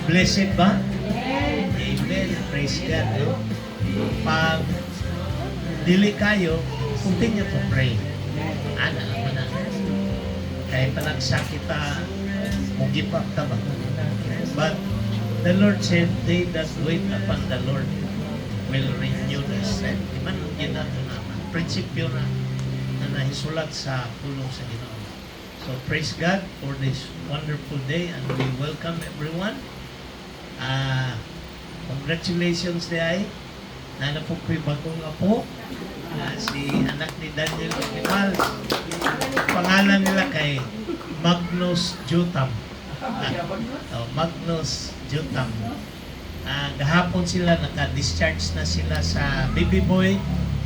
Blessed ba? Amen. Praise God. No? Pag dili kayo, continue to pray. Ana naman na. Kaya panagsakita, mo give up ta ba? But the Lord said, they that wait upon the Lord will renew their strength. Di man ginato naman. Prinsipyo na nahisulat sa pulong sa Ginoo. So praise God for this wonderful day and we welcome everyone. Congratulations day. Nana po ko'y bagong apo. Si anak ni Daniel Kimal. Pangalan nila kay Magnus Jutam. Magnus Jutam. Gahapon sila, naka-discharge na sila sa baby boy.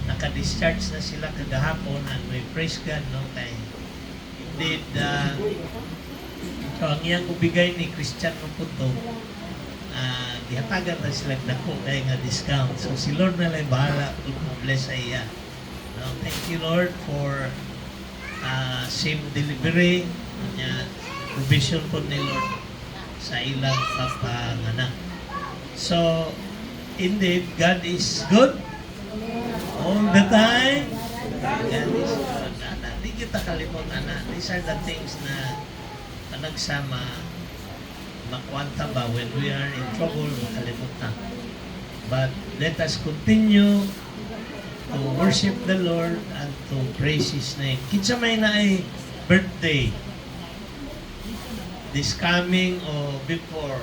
Naka-discharge na sila kagahapon and we praise God, no? Kay indeed, so ang iyang ubigay ni Christian Maputo, dihatagan na sila dako kaya nga discount. So si Lord na lang bahala kung bless sa iya. No? Thank you Lord for safe delivery, provision po ni Lord sa ilang papanganak. So, indeed, God is good all the time. God is good. Hindi kita kalimutan na. These are the things na nagsama makwanta ba when we are in trouble, makalimutan. But let us continue to worship the Lord and to praise His name. Kinsa may na ay birthday this coming or before.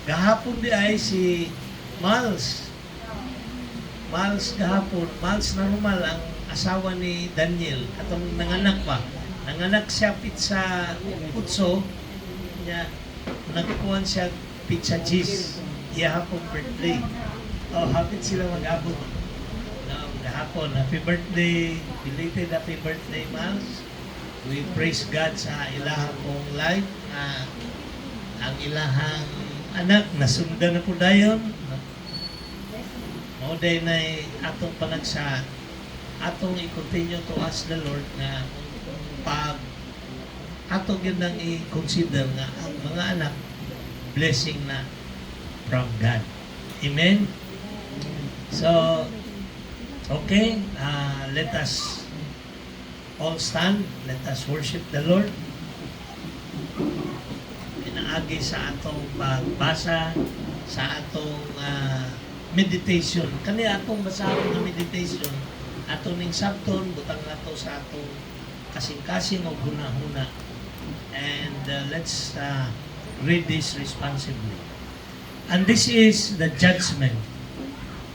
Gahapon di ay si Miles gahapon. Miles na rumal ang asawa ni Daniel. Atong nanganak pa. Nanganak siya pizza putso. Nagkuhan siya pizza cheese. Gahapon birthday. Hapit sila mag-abot. Gahapon. Happy birthday. Belated happy birthday, Miles. We praise God sa ilahang pong life. Ang ilahang anak, nasundan na po dayon. Day na atong panagsa, atong i-continue to ask the Lord na pag atong yun nang i-consider na ang mga anak, blessing na from God. Amen? So, okay, let us all stand. Let us worship the Lord. Pinaagi sa atong pagbasa, sa atong meditation. Kani atong basahon na meditation, atong ning sabton, butang nato sa atong kasing-kasing o hunahuna. And let's read this responsibly. And this is the judgment.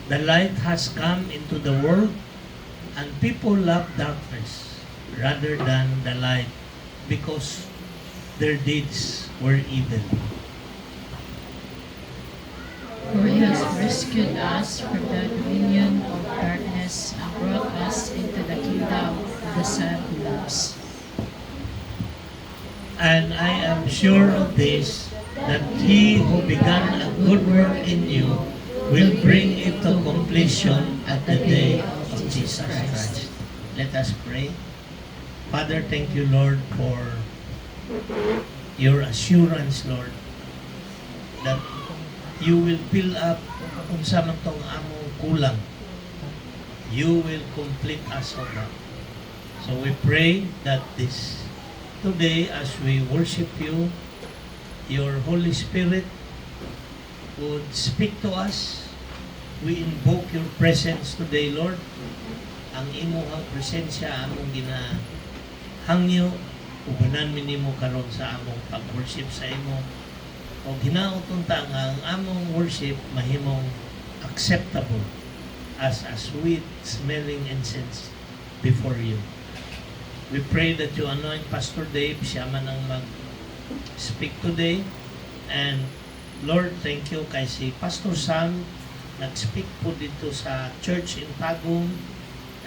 The light has come into the world, and people love darkness rather than the light because their deeds were evil. For He has rescued us from the dominion of darkness and brought us into the kingdom of the Son He loves. And I am sure of this, that He who began a good work in you will bring it to completion at the day of Jesus Christ. Let us pray. Father, thank you, Lord, for your assurance, Lord, that you will fill up kung sa man tong among kulang. You will complete us on that. So we pray that this today, as we worship you, your Holy Spirit would speak to us. We invoke your presence today, Lord. Ang imuhang presensya among ginahangyo, ubanan minimo karon sa among pag-worship sa imo. O hinautong ta nga ang among worship mahimong acceptable as a sweet smelling incense before you. We pray that you anoint Pastor Dave, siya man ang mag-speak today. And Lord, thank you kay si Pastor Sam, nag-speak po dito sa church in Tagum,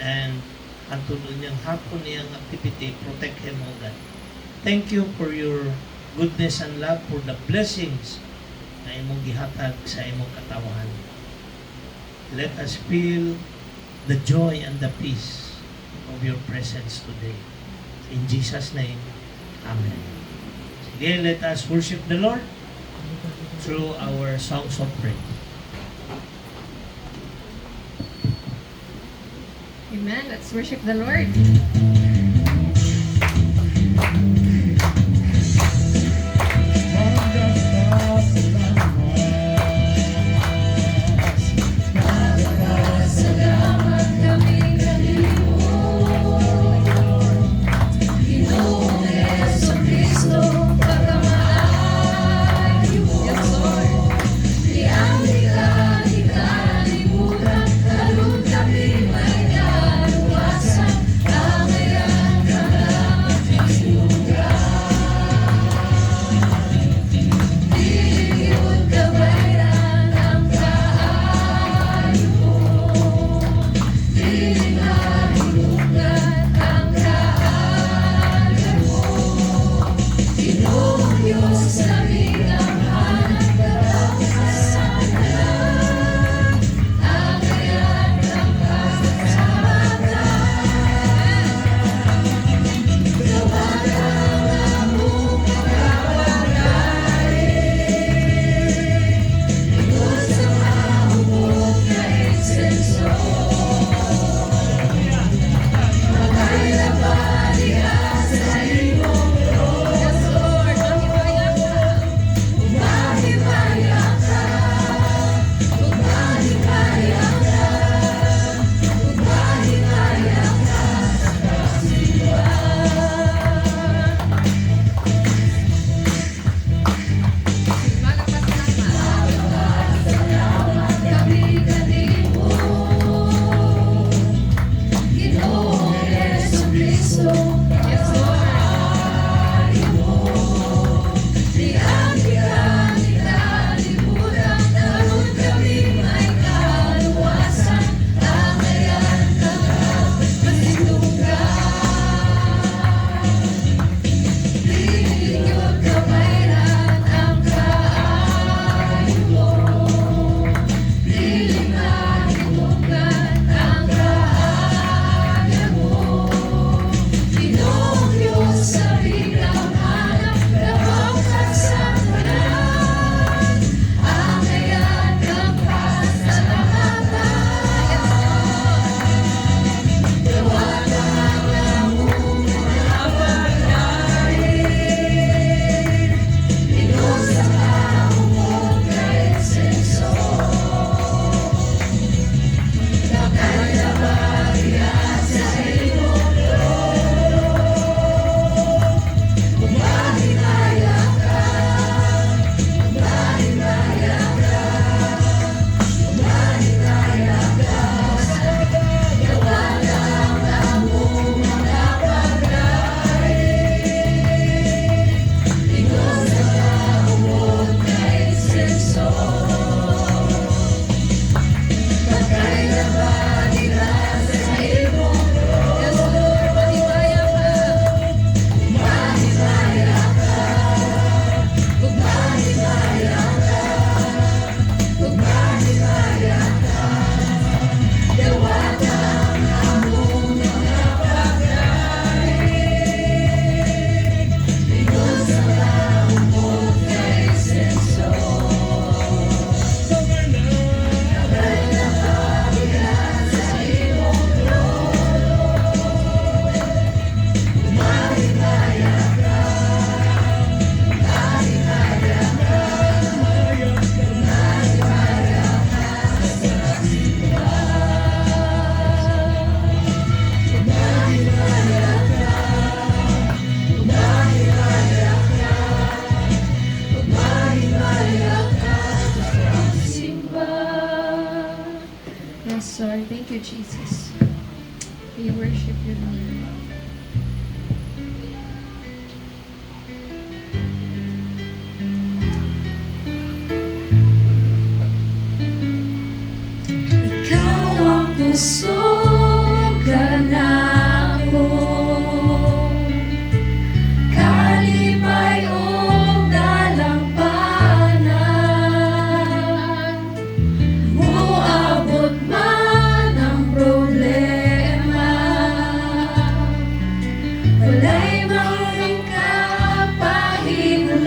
and ang tulad niyang hapon niyang activity, protect him, O God. Thank you for your goodness and love, for the blessings na imong gihatag sa imong katawan. Let us feel the joy and the peace of your presence today. In Jesus' name, Amen. Sige Again, let us worship the Lord through our songs of praise. Amen. Let's worship the Lord. Lord. Thank you, Jesus. We worship you, Lord. Ikaw ang puso ganako, kalipay o dalampanan, muabot man ang problema, walay maring kapahinulan.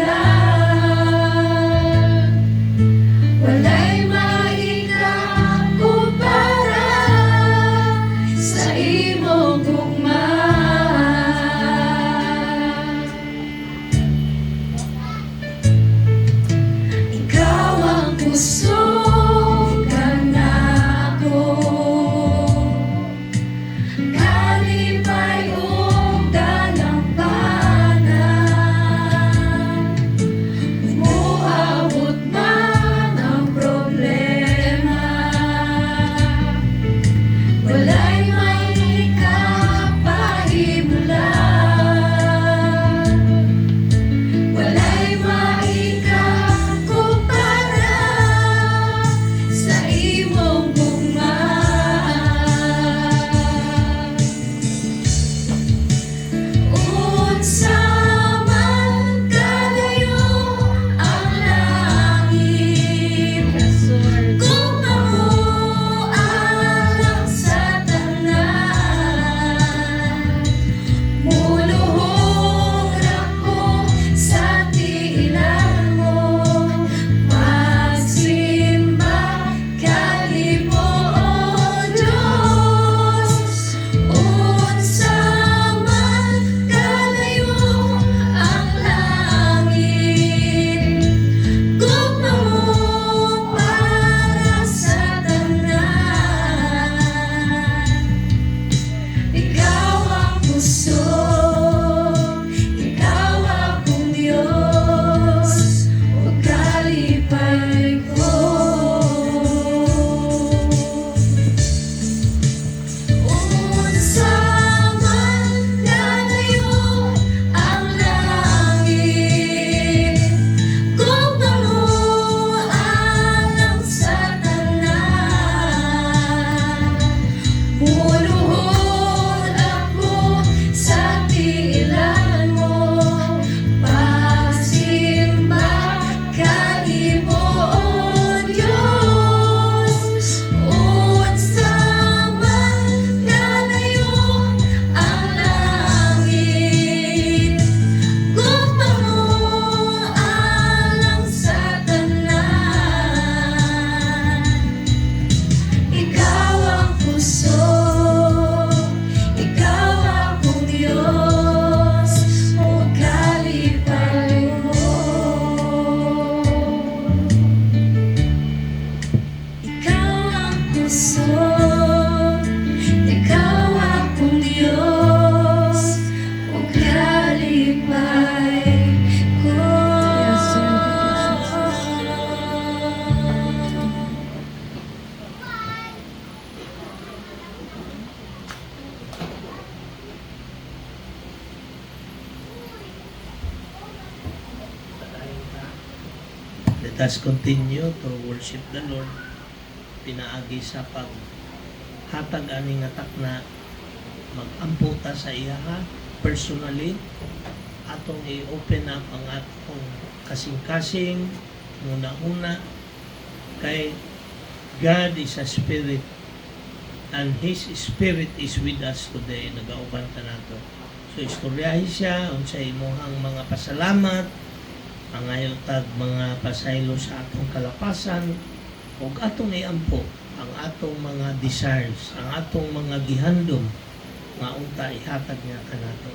Let us continue to worship the Lord. Pinaagi sa paghatag ani nga takna magampo ta sa iya personally atong i-open up ang atong kasing-kasing una-una kay God is a spirit and His spirit is with us today. Nagauban ta nato. So istoryahin siya unsa imuhang mga pasalamat ang ayo tag mga pasaylo sa atong kalapasan ug atong iampo ang atong mga desires, ang atong mga gihandom nga unta ihatag niya kanato.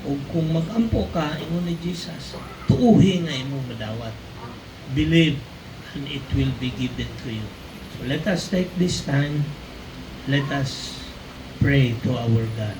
Ug kung magampo ka ingon ni Jesus, tuuhi nga imong madawat. Believe and it will be given to you. So let us take this time. Let us pray to our God.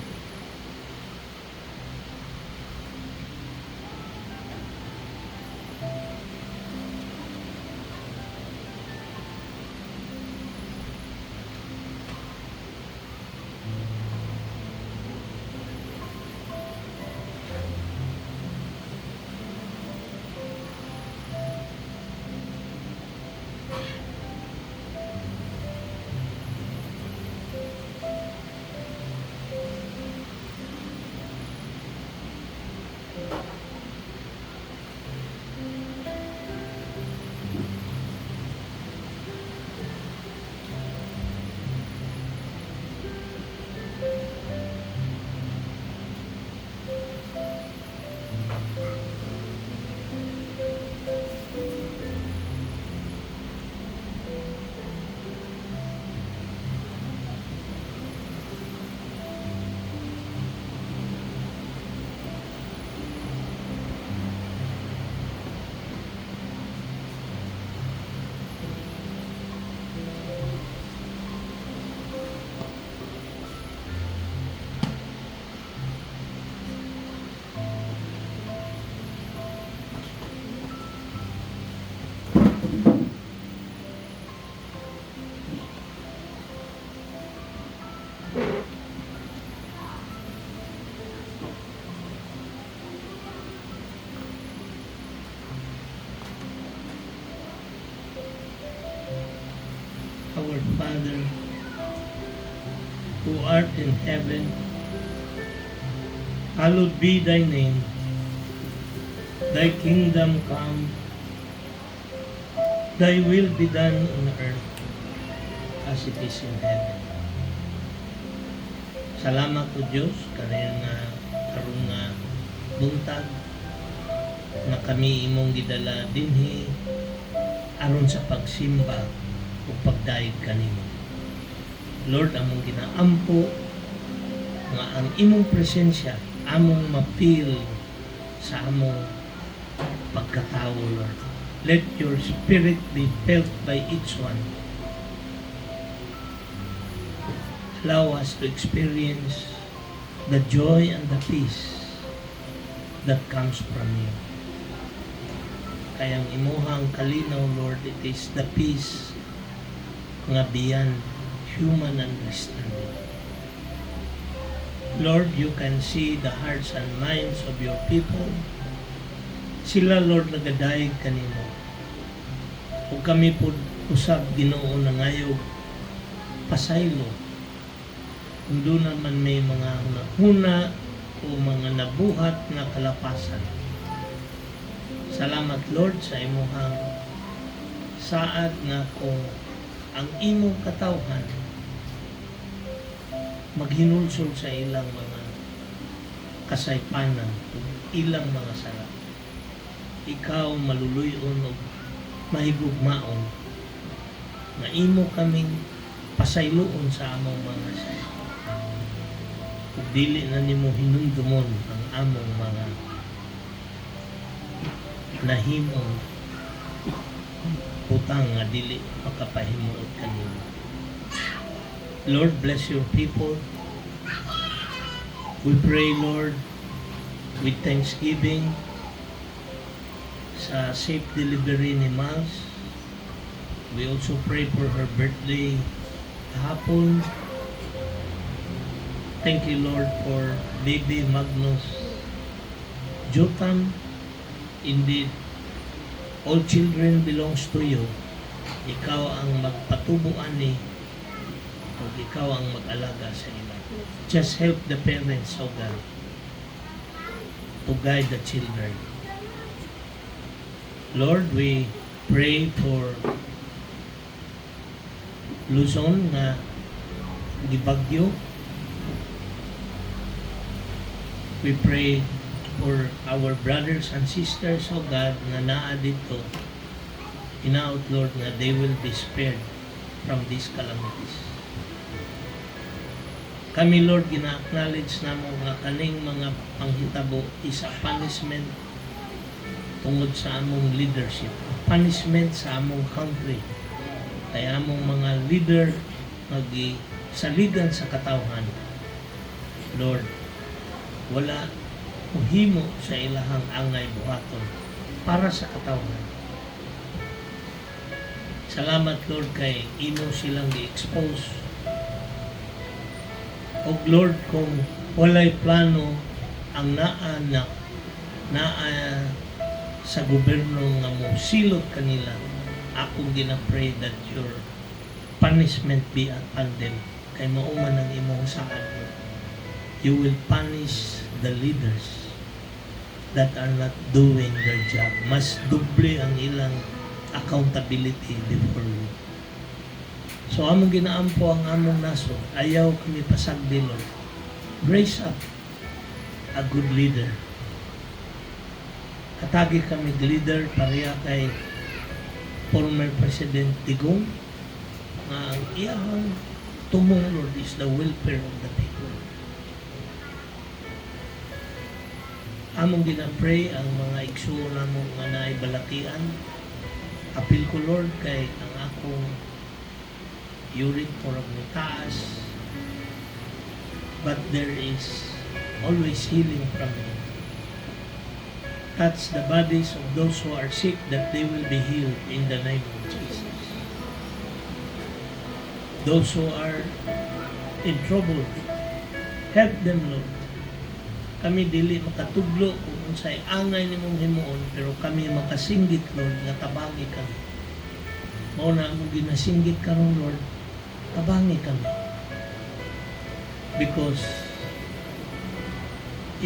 Our Father, who art in heaven, hallowed be thy name. Thy kingdom come, thy will be done on earth as it is in heaven. Salamat o Diyos, karon nga buntag na kami imong gidala dinhi aron sa pagsimba o pagdaig kanimo. Lord, among ginaampo nga ang imong presensya among mapil sa among pagkatao, Lord. Let your spirit be felt by each one. Allow us to experience the joy and the peace that comes from you. Kayang imuhang kalinaw, Lord, it is the peace nga beyond human understanding. Lord, you can see the hearts and minds of your people. Sila, Lord, nagadayeg kanimo. Kung kami po usab Ginoo na ngayog pasaylo, kung doon naman may mga nahuna o mga nabuhat na kalapasan. Salamat, Lord, sa imuhang saad nga kung ang imong katawhan maghinulsol sa ilang mga kasaypanan o ilang mga sala. Ikaw maluluyon o mahigugmaon na imo kaming pasayloon sa among mga sala. Kung dili na nimo hinumdumon ang among mga nahimong utang nga dili makapahimuot kanimo. Lord, bless your people. We pray, Lord, with thanksgiving sa safe delivery ni Miles. We also pray for her birthday kahapon. Thank you, Lord, for baby Magnus Jotam. Indeed, all children belongs to you. Ikaw ang magpatubuan ni o ikaw ang mag-alaga sa ila. Just help the parents, O God, to guide the children. Lord, we pray for Luzon nga gibagyo. We pray for our brothers and sisters, O God, na naa dito. Hinaut, Lord, nga they will be spared from these calamities. Kami, Lord, gina-acknowledge namo nga kaning mga panghitabo is a punishment tungod sa among leadership. Punishment sa among country. Kaya among mga leader saligan sa katawhan. Lord, wala uhimo sa ilahang angay buhaton para sa katawhan. Salamat, Lord, kay imo silang i-expose. O Lord, kung walay plano ang naa sa gobyerno nga mo silot kanila, akong ginapray that your punishment be upon them. Kay mauman ang imong saan. You will punish the leaders that are not doing their job. Mas doble ang ilang accountability before you. So among ginaampo ang among nasod, ayaw kami pasagdi, Lord. Raise up a good leader. Katagi kami leader pareha kay former President Digong nga ang iyang tumong, Lord, is the welfare of the people. Among ginapray ang mga igsuon namong nga naibalakian. Apil ko, Lord, kay ang akong uric for ang taas, but there is always healing from you. Touch the bodies of those who are sick, that they will be healed in the name of Jesus. Those who are in trouble, help them, Lord. Kami dili makatudlo kung unsay angay nimong himuon, pero kami makasinggit, Lord, nga tabangi kami. Mao na among ginasinggit karon, Lord, tabangi kami. Because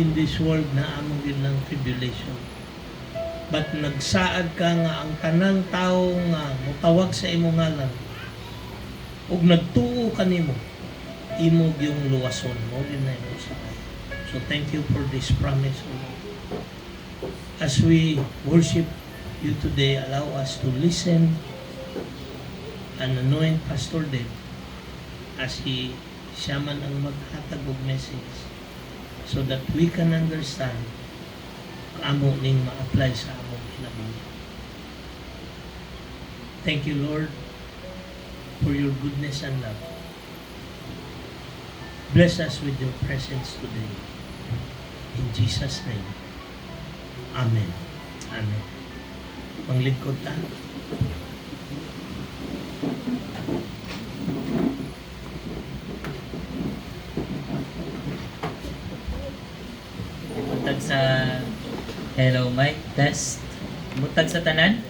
in this world na among ginang tribulation. But nagsaad ka nga ang tanang tao nga mutawag sa imong ngalan, ug nagtuo kanimo, imong yung luwason mo din na imo sa kanya. So thank you for this promise, O Lord. As we worship you today, allow us to listen and anoint Pastor Dave as siya man ang maghatag og message, so that we can understand amo ning ma-apply sa among kinabuhi. Thank you, Lord, for your goodness and love. Bless us with your presence today. In Jesus' name. Amen. Amen. Manglingkod ta. Butag sa hello mic test. Butag sa tanan.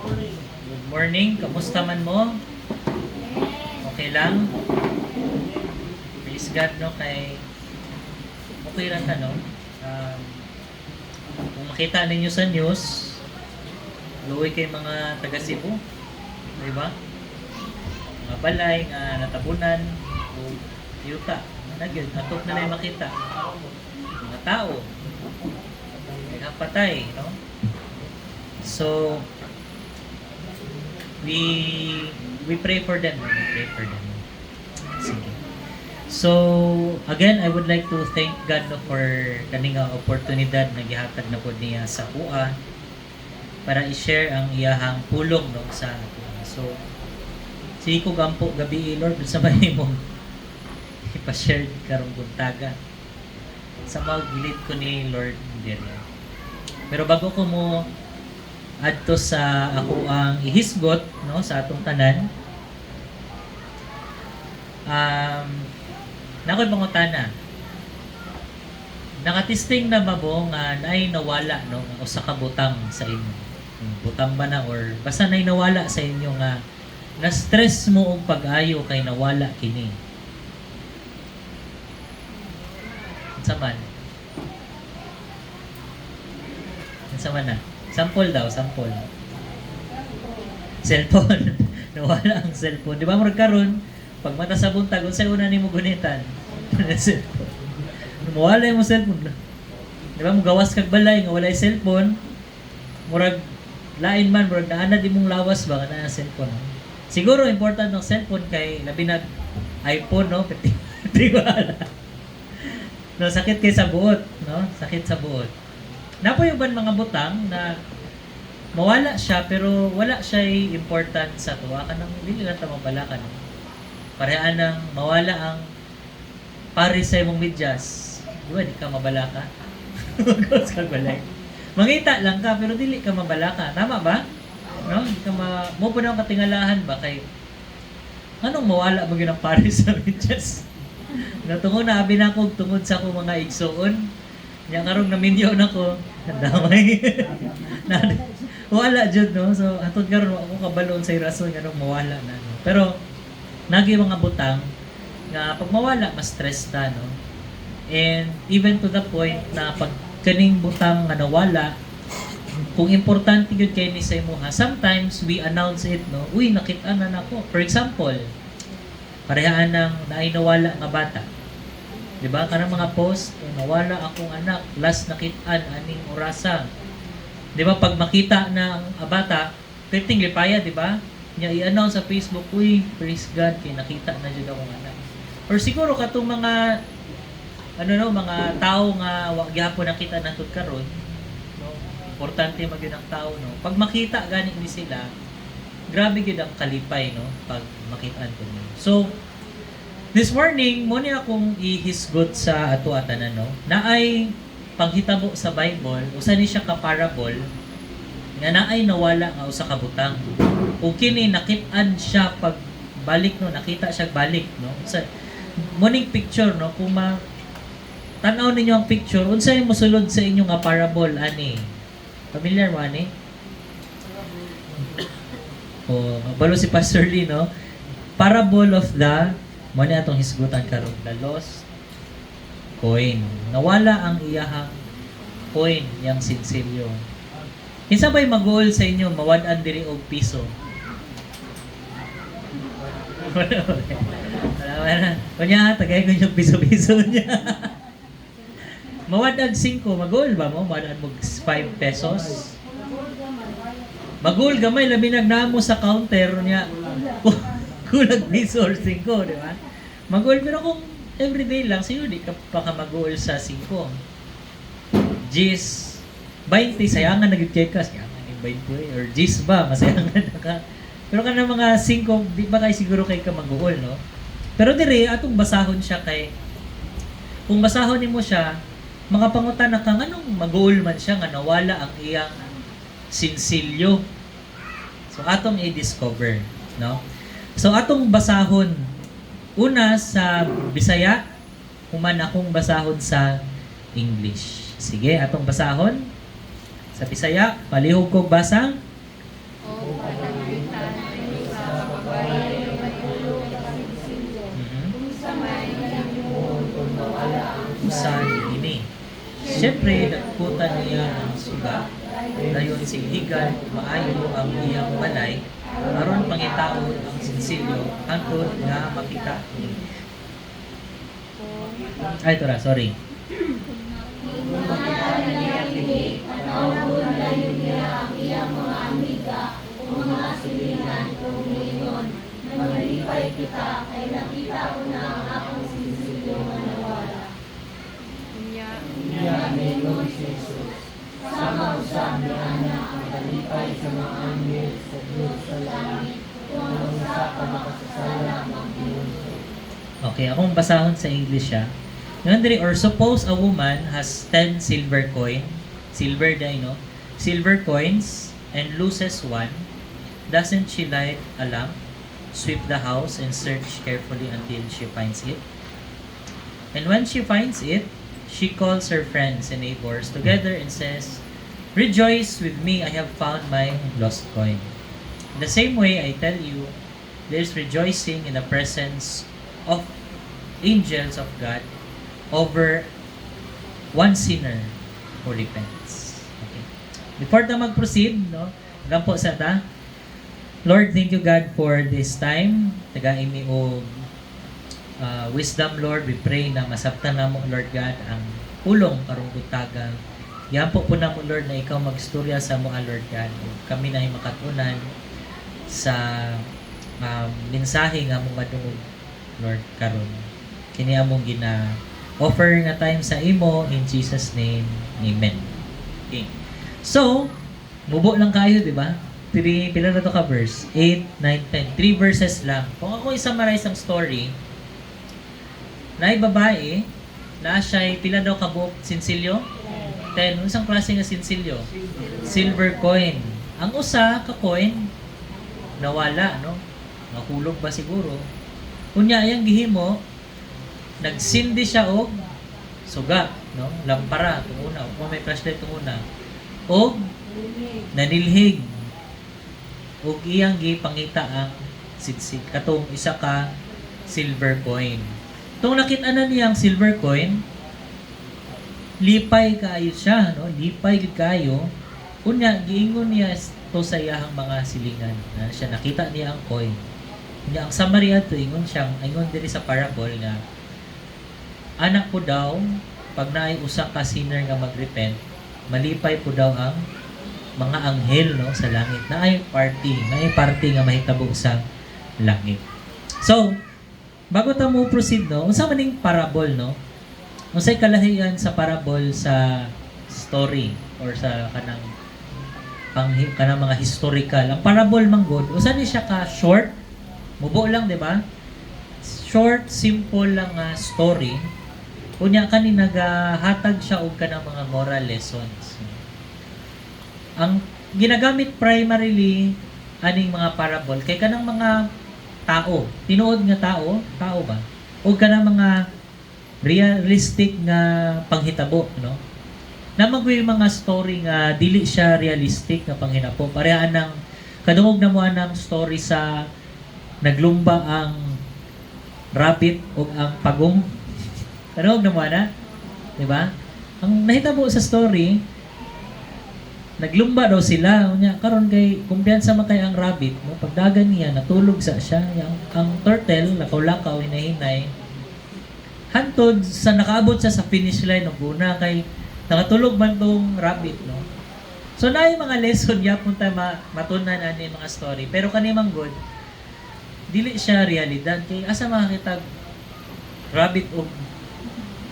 Good morning. Kamusta man mo? Okay lang? Praise God, no? Kay okay lang ka, no? Kung makita ninyo sa news, luwi kay mga taga Cebu, diba? Mga balay nga natabunan o yuta, nagyan, atok na lang makita. Mga tao, napatay, no? So, we pray for them. We pray for them. Sige. So, again, I would like to thank God, no, for kaning oportunidad na gihatag na pod niya sa kuha para i-share ang iyahang pulong, no, sa kuha. So, sige ko gampo gabi, Lord, sa may mong ipa-share karong buntaga. Sa mag-lead ko ni Lord dire. Pero bago ko mo adto sa ako ang ihisgot, no, sa atong tanan, nakoy pangutana. Nakatisting na mabo nga naay nawala no nga usa ka butang sa inyo. Butang ba na or basta naay nawala sa inyo nga na-stress mo og pag-ayo kay nawala kini. Unsa man? Unsa man na? Sample daw, sample. Cellphone. Nawala ang cellphone. Di ba mo karon pag mata sa buntag unsay una nimo gunitan? Cellphone. Mawala yung cellphone. Di ba mo gawas kag balay nga walay cellphone? Murag lain man murag naanad imong lawas ba kana ang cellphone. Siguro important ng cellphone kay labi na iPhone no, di wala. No, sakit kay sa buot, no? Sakit sa buot. Napo yung ban mga butang na mawala siya pero wala siya important sa tuwa kanang dili lang ta mabalakan. Parehaan nang mawala ang pare sa imong medyas. Di ba di ka mabalaka? Gawas kag balay. Mangita lang ka pero dili ka mabalaka. Tama ba? No? Di ka mo pa na katingalahan ba kay anong mawala mo ginang pare sa medyas? Natungod na abi na ko tungod sa akong mga igsoon. Nya karong naminyo na ko. Damay. Wala jud no. So atod karon ako kabalon sa rason nga nung mawala na. No? Pero nagi mga butang nga pag mawala mas stress ta no. And even to the point na pag kaning butang nga nawala kung importante yun kay ni sa imuha, sometimes we announce it no. Uy, nakita na nako. For example, parehaan ng nainawala nga bata. 'Di ba? Kanang mga post, nawala akong anak, last nakit-an aning orasa. 'Di ba pag makita na ang bata, perting lipaya, 'di ba? Nya i-announce sa Facebook, uy, praise God kay nakita na jud akong anak. Or siguro katong mga mga tao nga wa gyapon nakita natud karon, no? Importante magyud ang tao, no. Pag makita gani ni sila, grabe gyud ang kalipay, no, pag makitaan ko niyo. So, this morning, mo ni akong ihisgot sa ato atanan, no, naay panghitabo sa Bible, usa ni siya ka parable, nga naay nawala nga usa ka butang. O kini nakit-an siya pag balik, no, nakita siya balik, no. Sa morning picture, no, kung tanaw ninyo ang picture, unsay mosulod sa inyo nga parable ani? Familiar mo ani? Balo si Pastor Lee, no? Parable of the mo ni atong hisgutan karon, the lost coin. Nawala ang iyahang coin, yang sinsilyo. Kinsa ba'y mag-goal sa inyo mawad-an diri og piso? Wala. Kunya tagay ko yung piso-piso niya. Mawad-an 5, mag-goal ba mo? Mawad-an mo 5 pesos? Mag-goal gamay labi nagnamo sa counter niya. Kulang piso or 5, di ba? Mag-goal pero kung everyday lang, sino di ka pa mag-goal sa 5? Gis 20, sayangan nag-check ka. Sayangan yung 20 or Gis ba? Masayangan na ka. Pero ka na mga 5, di ba kayo siguro kayo ka mag-goal, no? Pero dire, atong basahon siya kay kung basahon nimo siya, mga pangutana ka anong mag-goal man siya nga nawala ang iyang sinsilyo. So atong i-discover, no? So atong basahon una sa Bisaya, human akong basahon sa English. Sige, atong basahon sa Bisaya, palihog kog basa. Usan ini. Siyempre, nagputan niya ang suga. Dayon si Higan, maayo ang iyang balay, aron pangitaon ang sinsilyo, hangtod nga makita ni. Ay, ito ra, sorry. Okay, akong basahon sa English siya. Or suppose a woman has 10 silver coins and loses one. Doesn't she light a lamp, sweep the house, and search carefully until she finds it? And when she finds it, she calls her friends and neighbors together and says, "Rejoice with me, I have found my lost coin." In the same way, I tell you, there's rejoicing in the presence of angels of God over one sinner who repents. Okay. Before ta mag-proceed, no, gampo sa ta. Lord, thank you God for this time. Tagain mi og wisdom, Lord. We pray na masabtan na mo, Lord God, ang pulong karong butaga. Yampo po na mo, Lord, na ikaw magstorya sa mo, Lord God. Kami na ay makatunan sa mensahe nga mong madungog, Lord, karon. Kini among offer nga time sa imo in Jesus name. Amen. Okay. So, mubo lang kayo, di ba? Pila na to ka verse? 8, 9, 10. 3 verses lang. Kung ako i-summarize ang story, na babae, na siya'y pila daw kabuk sinsilyo? 10. Isang klase nga sinsilyo? Silver coin. Ang usa ka coin, nawala, no? Nahulog ba siguro? Kunya, ayang gihimo, nagsindi siya og suga, no? Lampara, itong una. Kung may flashlight itong una. O nanilhig. O iyang gipangita ang sidsik. Katong isa ka silver coin. Itong nakita na niya ang silver coin, lipay kayo siya, no? Lipay kayo. Kunya, giingon niya to sa iyahang mga silingan. Na siya nakita niya ang coin. Kunya, ang summary ato, ingon diri sa parable nga, anak ko daw, pag naay usa ka sinner nga magrepent, malipay po daw ang mga anghel, no, sa langit. Naay party nga mahitabo sa langit. So, bago ta mo proceed, no, unsa man ning parable, no? Unsay kalahian sa parable sa story or sa kanang mga historical. Ang parable man god, usa ni siya ka short, mubo lang, di ba? Short, simple lang nga story. Kunya kani nagahatag siya og kanang mga moral lessons. Ang ginagamit primarily aning mga parable kay kanang mga tao, tinuod nga tao ba? O kanang mga realistic nga panghitabo, no? Namagay mga story nga dili siya realistic nga panghitabo. Parehaan ng kadungog na mo ng story sa naglumba ang rabbit o ang pagong. Kadungog na mo na, di ba? Ang nahitabo sa story, naglumba daw sila. Unya karon kay kumpiyansa man kay ang rabbit, no? Pagdagan niya natulog sa siya, ang turtle lakaw-lakaw hinay-hinay. Hantod sa nakaabot siya sa finish line og una kay nakatulog man tong rabbit, no? So naay mga lesson yapon ta matunan ani mga story. Pero kani man good, dili siya realidad kay asa makakita rabbit o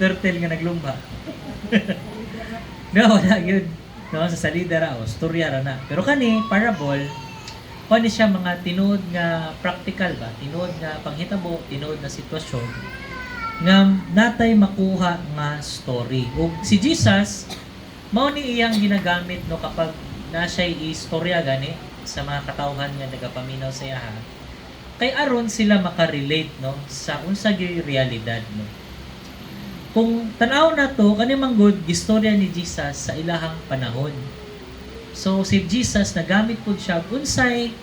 turtle nga naglumba. No, wala yun. No, sa salida ra o storya ra na. Pero kani parable, kani siya mga tinuod nga practical ba? Tinuod nga panghitabo, tinuod na sitwasyon nga natay makuha nga story. O si Jesus mao ni iyang ginagamit no kapag na siya'y istorya gani sa mga katawhan nga nagapaminaw sa iya. Kay aron sila makarelate no sa unsa gyud realidad no. Kung tanaw na to, kani manggod gistorya ni Jesus sa ilahang panahon. So si Jesus nagamit pud siya unsay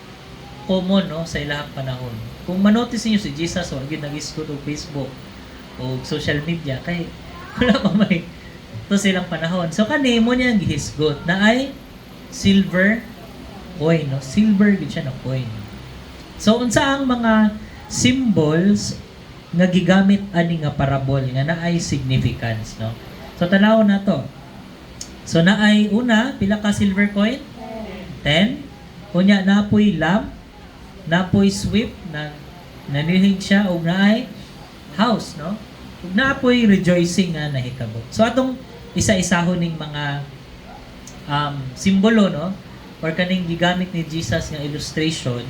common no sa ilahang panahon. Kung manotice niyo si Jesus o gyud nag-isgot og Facebook o social media kay wala pa may to silang panahon. So kani mo niya gihisgot na ay silver coin no. Silver gid siya na coin. So unsa ang mga symbols nga gigamit ani nga parable nga naay significance, no? So tanaw na to. So naay una pila ka silver coin? 10. Unya napoy lamp, napoy swift na nanilhig siya og naay house, no? Ug napoy rejoicing nga nahitabo. So atong isa-isahon ning mga simbolo, no? Or kaning gigamit ni Jesus nga illustration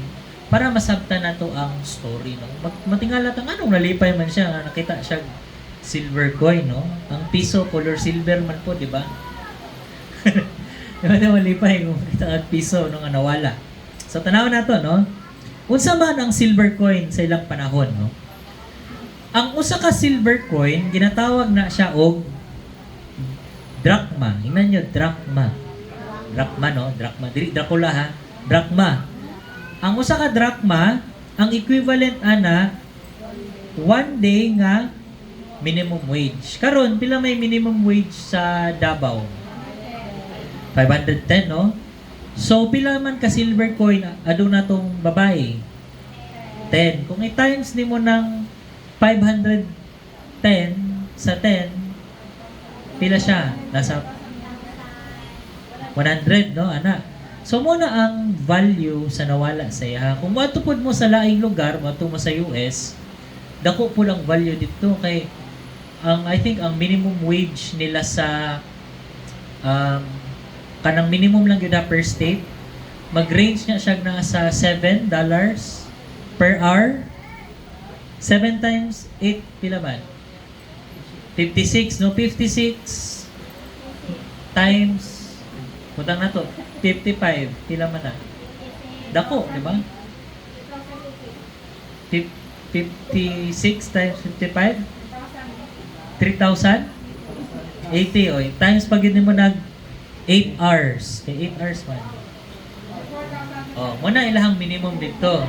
para masabtan nato ang story, no? Matingala tang anong nalipay man siya, nakita siya silver coin, no? Ang piso color silver man po, di ba? Diba na malipay kung makita ang piso no nga nawala. So tanaw nato, no? Unsa man ang silver coin sa ilang panahon, no? Ang usa ka silver coin ginatawag na siya og drachma. Ingnan nyo, drachma. Drachma, no? Drachma. Dili, Dracula, ha? Drachma. Ang usa ka drachma, ang equivalent ana, 1 day nga minimum wage. Karon pila may minimum wage sa Davao? 510, no? So, pila man ka silver coin, aduna tong babae? 10. Kung i-times ni mo ng 510 sa 10, pila siya? Nasa 100, no, ana? So, muna ang value sa nawala sa iya. Kung matupod mo sa laing lugar, mato mo sa US, dako po lang value dito kay I think ang minimum wage nila sa kanang minimum lang yun per state, mag-range nga siya na sa $7 per hour. 7 times 8, pila man? 56, no? 56 times, putang na to, 55, pila man na? Dako, di ba? 56 times 55? 3,000? 80, oy. Times pag yun mo nag 8 hours. Okay, 8 hours man. Oh, muna ilahang minimum dito.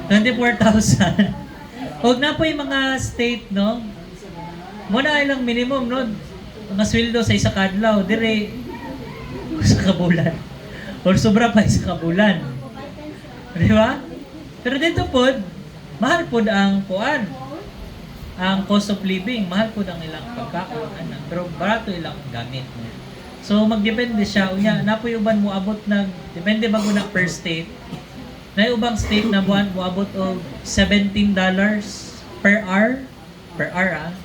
24,000. Huwag na po yung mga state, no? Muna ilang minimum, no? Mga sweldo sa isa kadlaw. Dire, sa kabulan. Or sobra pa isa kabulan. Di ba? Pero dito po, mahal po ang kuan. Ang cost of living, mahal po ang ilang pagkaon. Pero barato ilang gamit. No? So, magdepende siya. Unya, napuyuban mo abot ng, depende bago na per state. Na ubang state na buwan mo abot o $17 per hour. Per hour,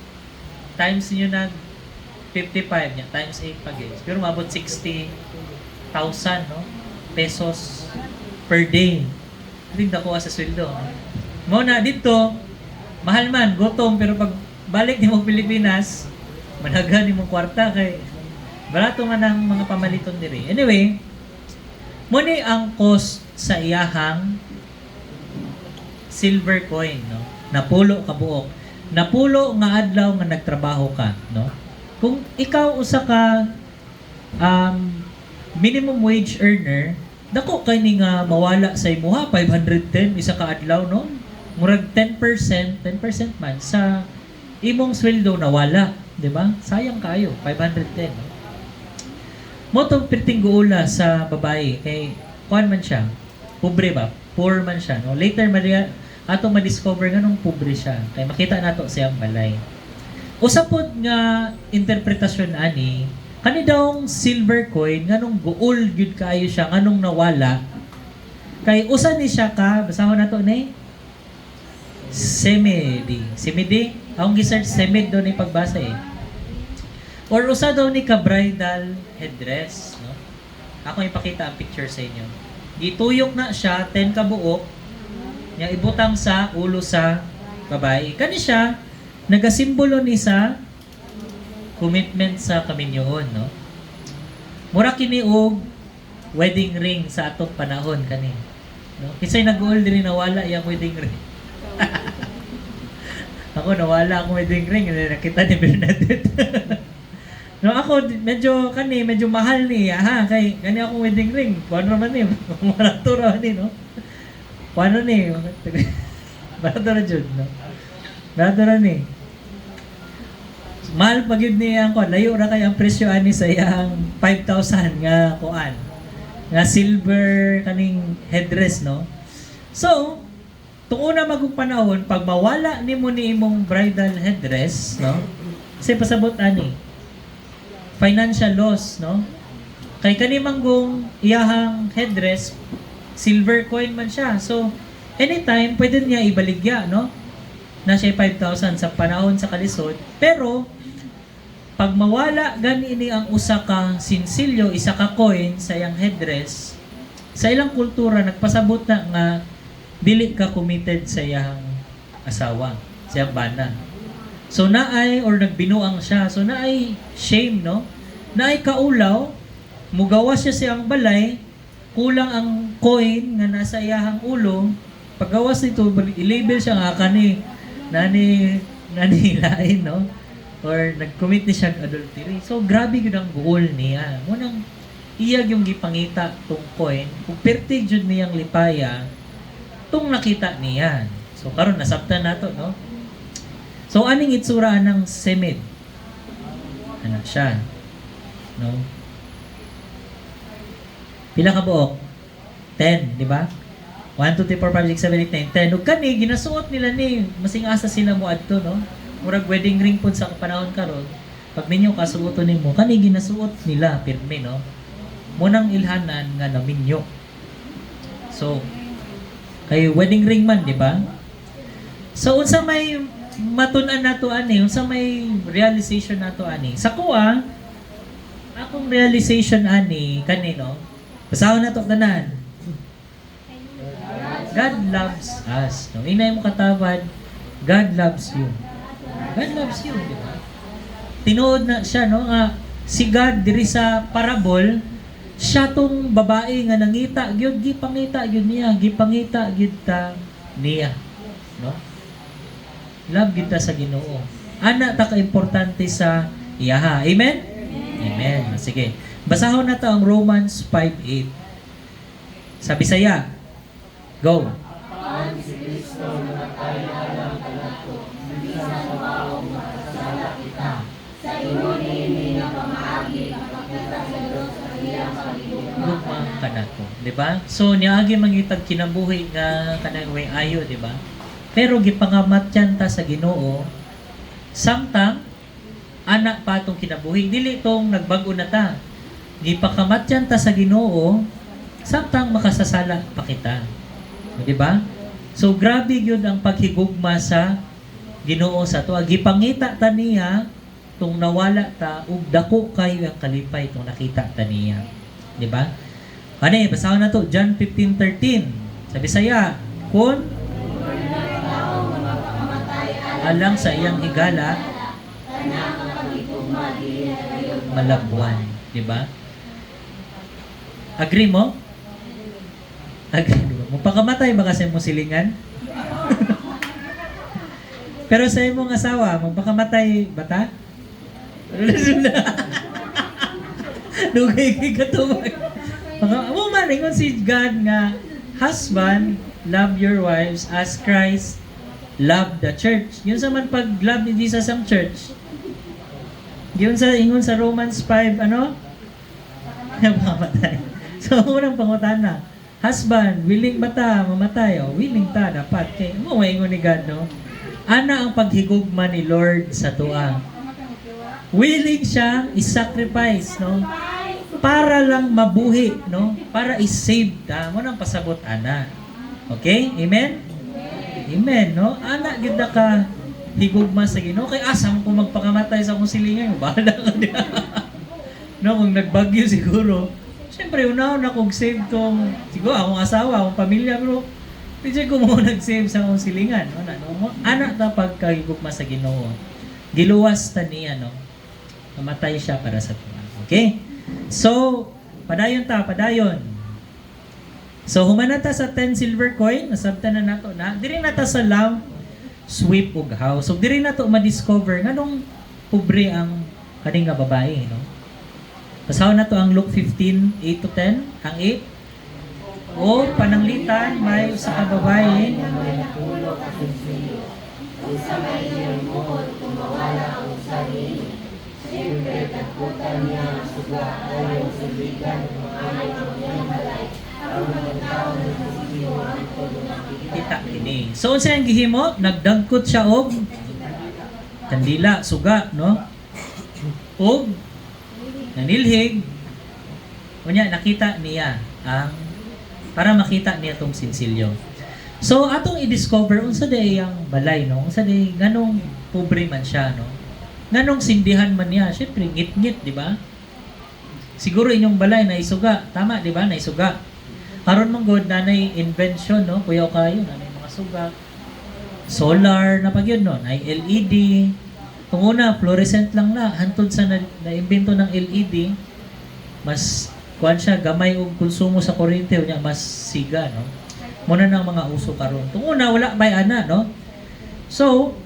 times nyo na 55 niya, times 8 pag is. Pero mabot 60,000, no? Pesos per day. Hindi ko sa sweldo. Muna, dito, mahal man, gutom, pero pag balik ni mo Pilipinas, managa ni mo kwarta kay barato man ang mga pamaliton diri. Anyway, muni ang cost sa iyahang silver coin, no? Napulo ka buok. Napulo nga adlaw nga nagtrabaho ka, no? Kung ikaw usa ka minimum wage earner, dako kay ni nga mawala sa imuha 510 isa ka adlaw, no? Murag 10% man sa imong sweldo nawala, di ba? Sayang kayo, 510. No? Mo tong perting guula sa babae kay kuan man siya, pobre ba? Poor man siya, no? Later ato ma-discover nga nung pobre siya. Kay makita nato siyang balay. Usapod nga interpretasyon ani, kani dawong silver coin nganong guol gyud kaayo siya nganong nawala. Kay usa ni siya ka, basahon nato ni semedi. Semedi? Ang gi-search semed do ni pagbasa eh. Or usa daw ni ka bridal headdress, no? Ako ipakita ang picture sa inyo. Gituyok na siya 10 ka buok, nya ibutang sa ulo sa babae. Kani siya nagasimbolo ni sa commitment sa kaminyoon, no? Mura kini og wedding ring sa atong panahon kani. No? Kisay nag-uol diri nawala yang wedding ring. Ako nawala akong wedding ring, nakita ni Bernadette. No, ako medyo mahal ni ha kay gani akong wedding ring. Kuano man ni, barato ra ni, no? Kuano ni? Barato ra jud, no? Barato ra ni. Mahal pag yun niya ko, layo ra kay ang presyo ani sa iyang 5,000 nga kuan. Nga silver kaning headdress, no? So, tung una magug panahon pag mawala nimo ni imong bridal headdress, no? Kasi pasabot ani financial loss, no? Kay kani manggong iyahang headdress silver coin man siya. So, anytime pwede niya ibaligya, no? Na siya 5,000 sa panahon sa kalisod. Pero pag mawala gani ini ang usa ka sinsilyo, isa ka coin sa iyang headdress, sa ilang kultura nagpasabot na nga dili ka committed sa iyang asawa, sa iyang bana. So naay or nagbinuang siya. So naay shame, no? Naay kaulaw, mugawas siya siyang balay, kulang ang coin nga nasa iyahang ulo. Paggawas nito, i-label siya nga kani nani lain, no? or nag-commit ni siya og adultery. So grabe gyud ang goal niya. Munang iyag yung gipangita tong coin, kung perti jud niyang lipaya, tong nakita niya. So karon nasabtan nato, no? So aning itsura ng semid? Ano siya? No? Pila ka buok? 10, di ba? 1, 2, 3, 4, 5, 6, 7, 8, 9, 10. Ug kani ginasuot nila ni masing asa sila mo adto, no? Murag wedding ring pud sa panahon karon. Pag minyo kasuoton nimo, kani ginasuot nila pirme, no? Munang ilhanan nga naminyo. So kay wedding ring man, di ba? So unsa may matun-an nato ani, unsa may realization nato ani? Sa kuha, akong realization ani kanino? Basahon nato tanan. God loves us. No, inay mo katawad, God loves you. God loves you, di ba? Tinuod na siya, no, nga si God diri sa parable, siya tong babae nga nangita gyud, gipangita gyud niya, gipangita gyud ta niya, no? Love gyud ta sa Ginoo. Ana ta ka importante sa iyaha. Amen? Amen. Sige. Basahon na ta ang Romans 5:8. Sa Bisaya. Go. Lugmang kanako, di ba? So niagi mangitag kinabuhi nga kanang way ayo, di ba? Pero gipangamatyan ta sa Ginoo samtang anak pa tong kinabuhi, dili tong nagbag-o na ta. Gipakamatyan ta sa Ginoo samtang makasasala pa kita. Di ba? So grabe gyud ang paghigugma sa Ginoo sa tuwa. Gipangita ta niya tong nawala ta ug dako kayo ang kalipay tong nakita ta niya. Di ba? Ani, basahon na to John 15:13. Sa Bisaya, kun alang sa iyang higala malabwan, di ba? Agree mo? Agree mo? Magpakamatay ba kasi mo silingan? Pero sa imong asawa, magpakamatay ba ta? Dugay kay katubag. Mo man ingon si God nga, husband, love your wives as Christ love the church. Yun sa man pag love ni Jesus ang church. Yun sa ingon sa Romans 5, ano? Mamatay. So, unang pangutana, husband, willing ba ta mamatay? O, willing ta, dapat. Kaya mo ingon ni God, no? Ana ang paghigugma ni Lord sa tuwa. Willing siya i-sacrifice, no? Para lang mabuhi, no? Para i-save ta. Mo nang pasabot, ana. Okay? Amen? Amen, no? Ana, ganda ka higugma sa Ginoo. Kay asam kung magpakamatay sa akong silingan. Bahala ka niya. No, kung nagbagyo siguro. Siyempre, una-una kung save tong, siguro akong asawa, akong pamilya, pero pwede ko mo nag-save sa akong silingan. No? Ana ta pagkahigugma sa Ginoo. Giluwas ta niya, no? Namatay siya para sa tuwa. Okay? So, padayon ta, padayon. So, humanata sa 10 silver coin, nasabtan na nato na. Diri nata sa lamp, sweep ug house. So, diri nato ma-discover nganong pobre ang kaning nga babae, no? Basahon nato ang Luke 15, 8 to 10. Ang 8. O, pananglitan, may usa ka babae. Kita ini. So unsa ang gihimo? Nagdagkot siya og kandila, suga, no? Og nanilhig. Unya nakita niya ang para makita niya tong sinsilyo. So atong i-discover unsa day ang balay, no? Unsa day nganong pobre man siya, no? Nganong sindihan man niya? Syempre ngit-ngit, di ba? Siguro inyong balay na isuga, tama, di ba? Na isuga. Karon man god nanay invention, no? Kuyaw kayo nanay mga suga. Solar na pag yun, no? Ay LED. Kung una, fluorescent lang na. Hantod sa na-invento ng LED, mas kuan siya, gamay og konsumo sa kuryente, unya mas siga, no? Muna ng mga uso karon. Kung una, wala bay ana, no? So,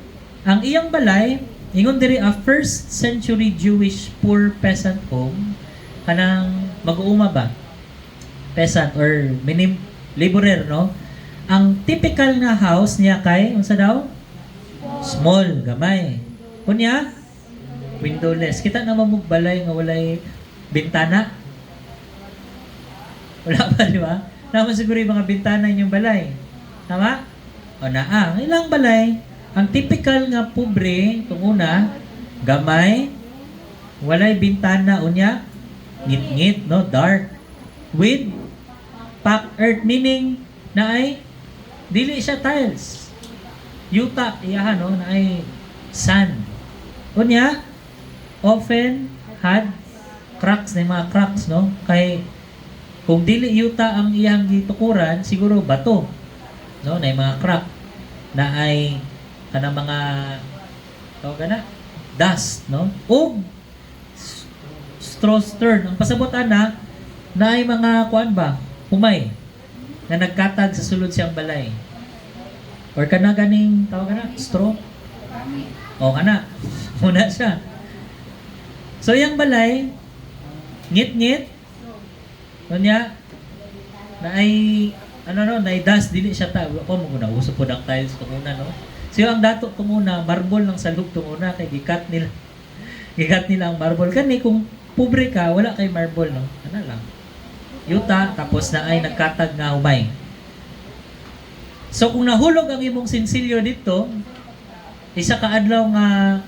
ang iyang balay, ingon diri a first century Jewish poor peasant home kanang mag-uuma ba? Peasant or laborer, no? Ang typical nga house niya kay unsa daw? Small, gamay. Kunya windowless. Kita naman mo balay nga walay bintana. Wala pa, di ba? Naman siguro yung mga bintana inyong balay. Tama? O naa. Ang ilang balay, ang typical nga pobre, itong una, gamay, walay bintana, unya, ngit-ngit, no? Dark. With packed earth, meaning na ay dili siya tiles. Yuta, iyahan, no? Na ay sand. Unya, often had cracks na mga cracks, no? Kay kung dili yuta ang iyang gitukuran, siguro bato, no? Na mga crack na ay kanang mga tawag na dust, no? O straw stern. Ang pasabutan na ay mga kuan ba? Humay na nagkatag sa sulod siyang balay. Or kana ganing tawag na straw. O kana. Muna siya. So yung balay ngit-ngit kunya na ay na ay dust dili siya ta ko mo na uso po dak tiles to muna, no. So ang dato to muna marble ng salug to muna kay gikat nila ang marble kani kung pobre ka wala kay marble, no. Ano lang yuta tapos na ay nagkatag nga humay. So kung nahulog ang imong sinsilyo dito isa ka adlaw nga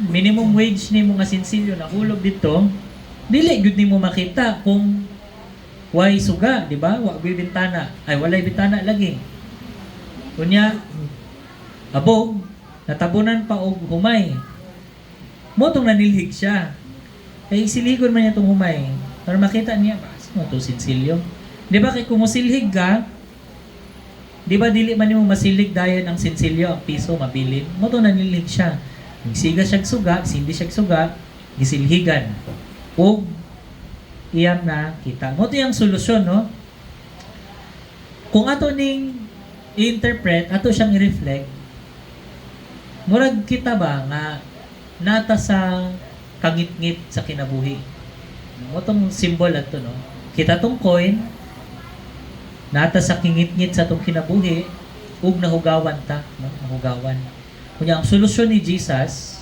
minimum wage nimo nga sinsilyo nahulog dito, dili gud nimo makita kung way suga, di ba? Wa bintana. Ay walay bintana lagi. Kunya abog natabunan pa og humay. Mo tong nanilhig siya. Kay siligon man niya tong humay. Para makita niya ba ano to sinsilyo. Di ba kay kung musilhig ka, di ba dili man nimo masilig dayon ang sinsilyo, ang piso mabilin. Mo tong nanilhig siya. Nagsiga siya suga, sindi siya suga, gisilhigan. O iyam na kita. Mo to yung solusyon, no? Kung ato ning i-interpret, ato siyang i-reflect, murag kita ba nga nata sa kangit-ngit sa kinabuhi. Mo tong symbol ato, no? Kita tong coin, nata sa kingit-ngit sa tong kinabuhi, ug nahugawan ta, no? Nahugawan. Kunya ang solusyon ni Jesus,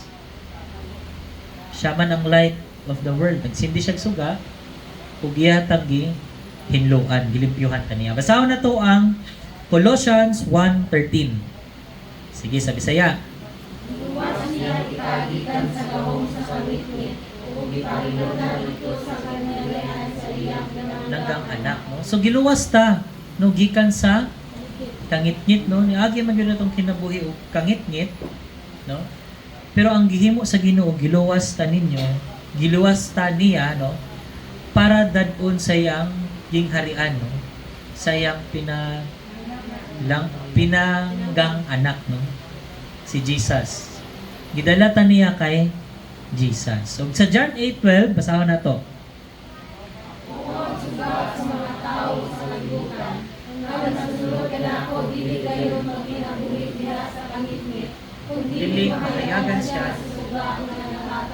siya man ang light of the world. Nagsindi siya suga, ug ihatag hinluan, gilimpyuhan kaniya. Basahon na to ang Colossians 1:13. Sige, sa Bisaya. Luwas niya ikagikan sa gahong sa kawit-wit, ug ipahilot na ito sa kanyayan sa iyang Nanggang anak, no? So giluwas ta, no, gikan sa kangit-ngit, no? Niagi man gyud natong kinabuhi og kangit-ngit, no? Pero ang gihimo sa Ginoo giluwas ta ninyo, giluwas ta niya, no? Para dadon sa iyang gingharian, no? Sa iyang pinanggang anak, no? Si Jesus. Gidala ta niya kay Jesus. So sa John 8:12 basahon na to. Dili matayagan siya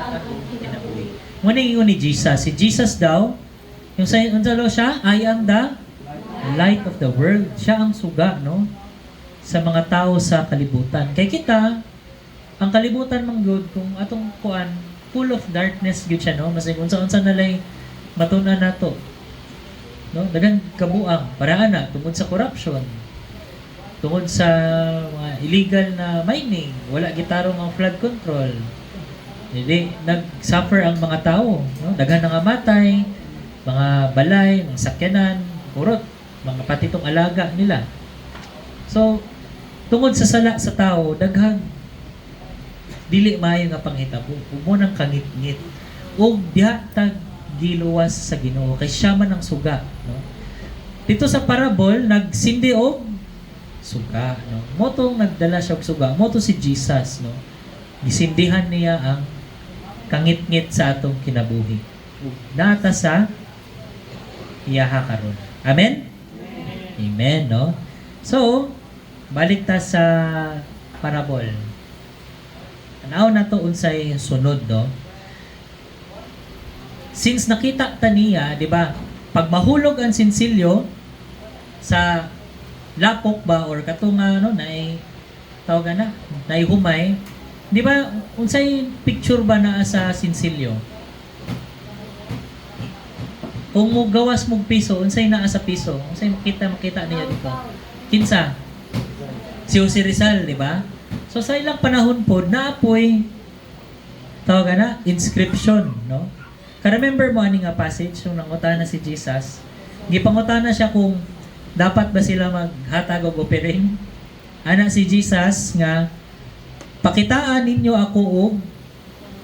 atong kinabuhi. Muna yung ni Jesus. Si Jesus daw, yung sa siya, I am the light of the world. Siya ang suga, no? Sa mga tao sa kalibutan. Kay kita, ang kalibutan mang good, kung atong kuan, full of darkness good siya, no? Mas unsa-unsa nalay matunan nato. No? Dagang kabuang, paraan na, tungod sa corruption, tungod sa mga illegal na mining, wala gitarong ang flood control. Hindi, nag-suffer ang mga tao. No? Daghan na nga matay, mga balay, mga sakyanan, kurot, mga patitong alaga nila. So, tungod sa sala sa tao, daghan, dili maayo nga panghitabo. Umunang kangit-ngit. O diha tag giluwas sa Ginoo kay siya man ang suga, no? Dito sa parable nagsindi og suga, no? Motong nagdala siya og suga, moto si Jesus, no? Gisindihan niya ang kangit-ngit sa atong kinabuhi. Nata sa iyaha karon. Amen? Amen, no? So, balik ta sa parable. Tanaw na to unsay sunod, no? Since nakita ta niya, di ba, pag mahulog ang sinsilyo sa lapok ba or katong ano nay tawag na humay, di ba unsay picture ba naa sa sinsilyo? Kung mo gawas mong piso, unsay naa sa piso? Unsay makita niya dito? Kinsa? Si Jose Rizal, di ba? So sa ilang panahon po, naapoy tawag na inscription, no? Ka-remember mo ani nga passage nung nangutana si Jesus? Gipangutana siya kung dapat ba sila maghatag og offering? Ana si Jesus nga pakitaan ninyo ako og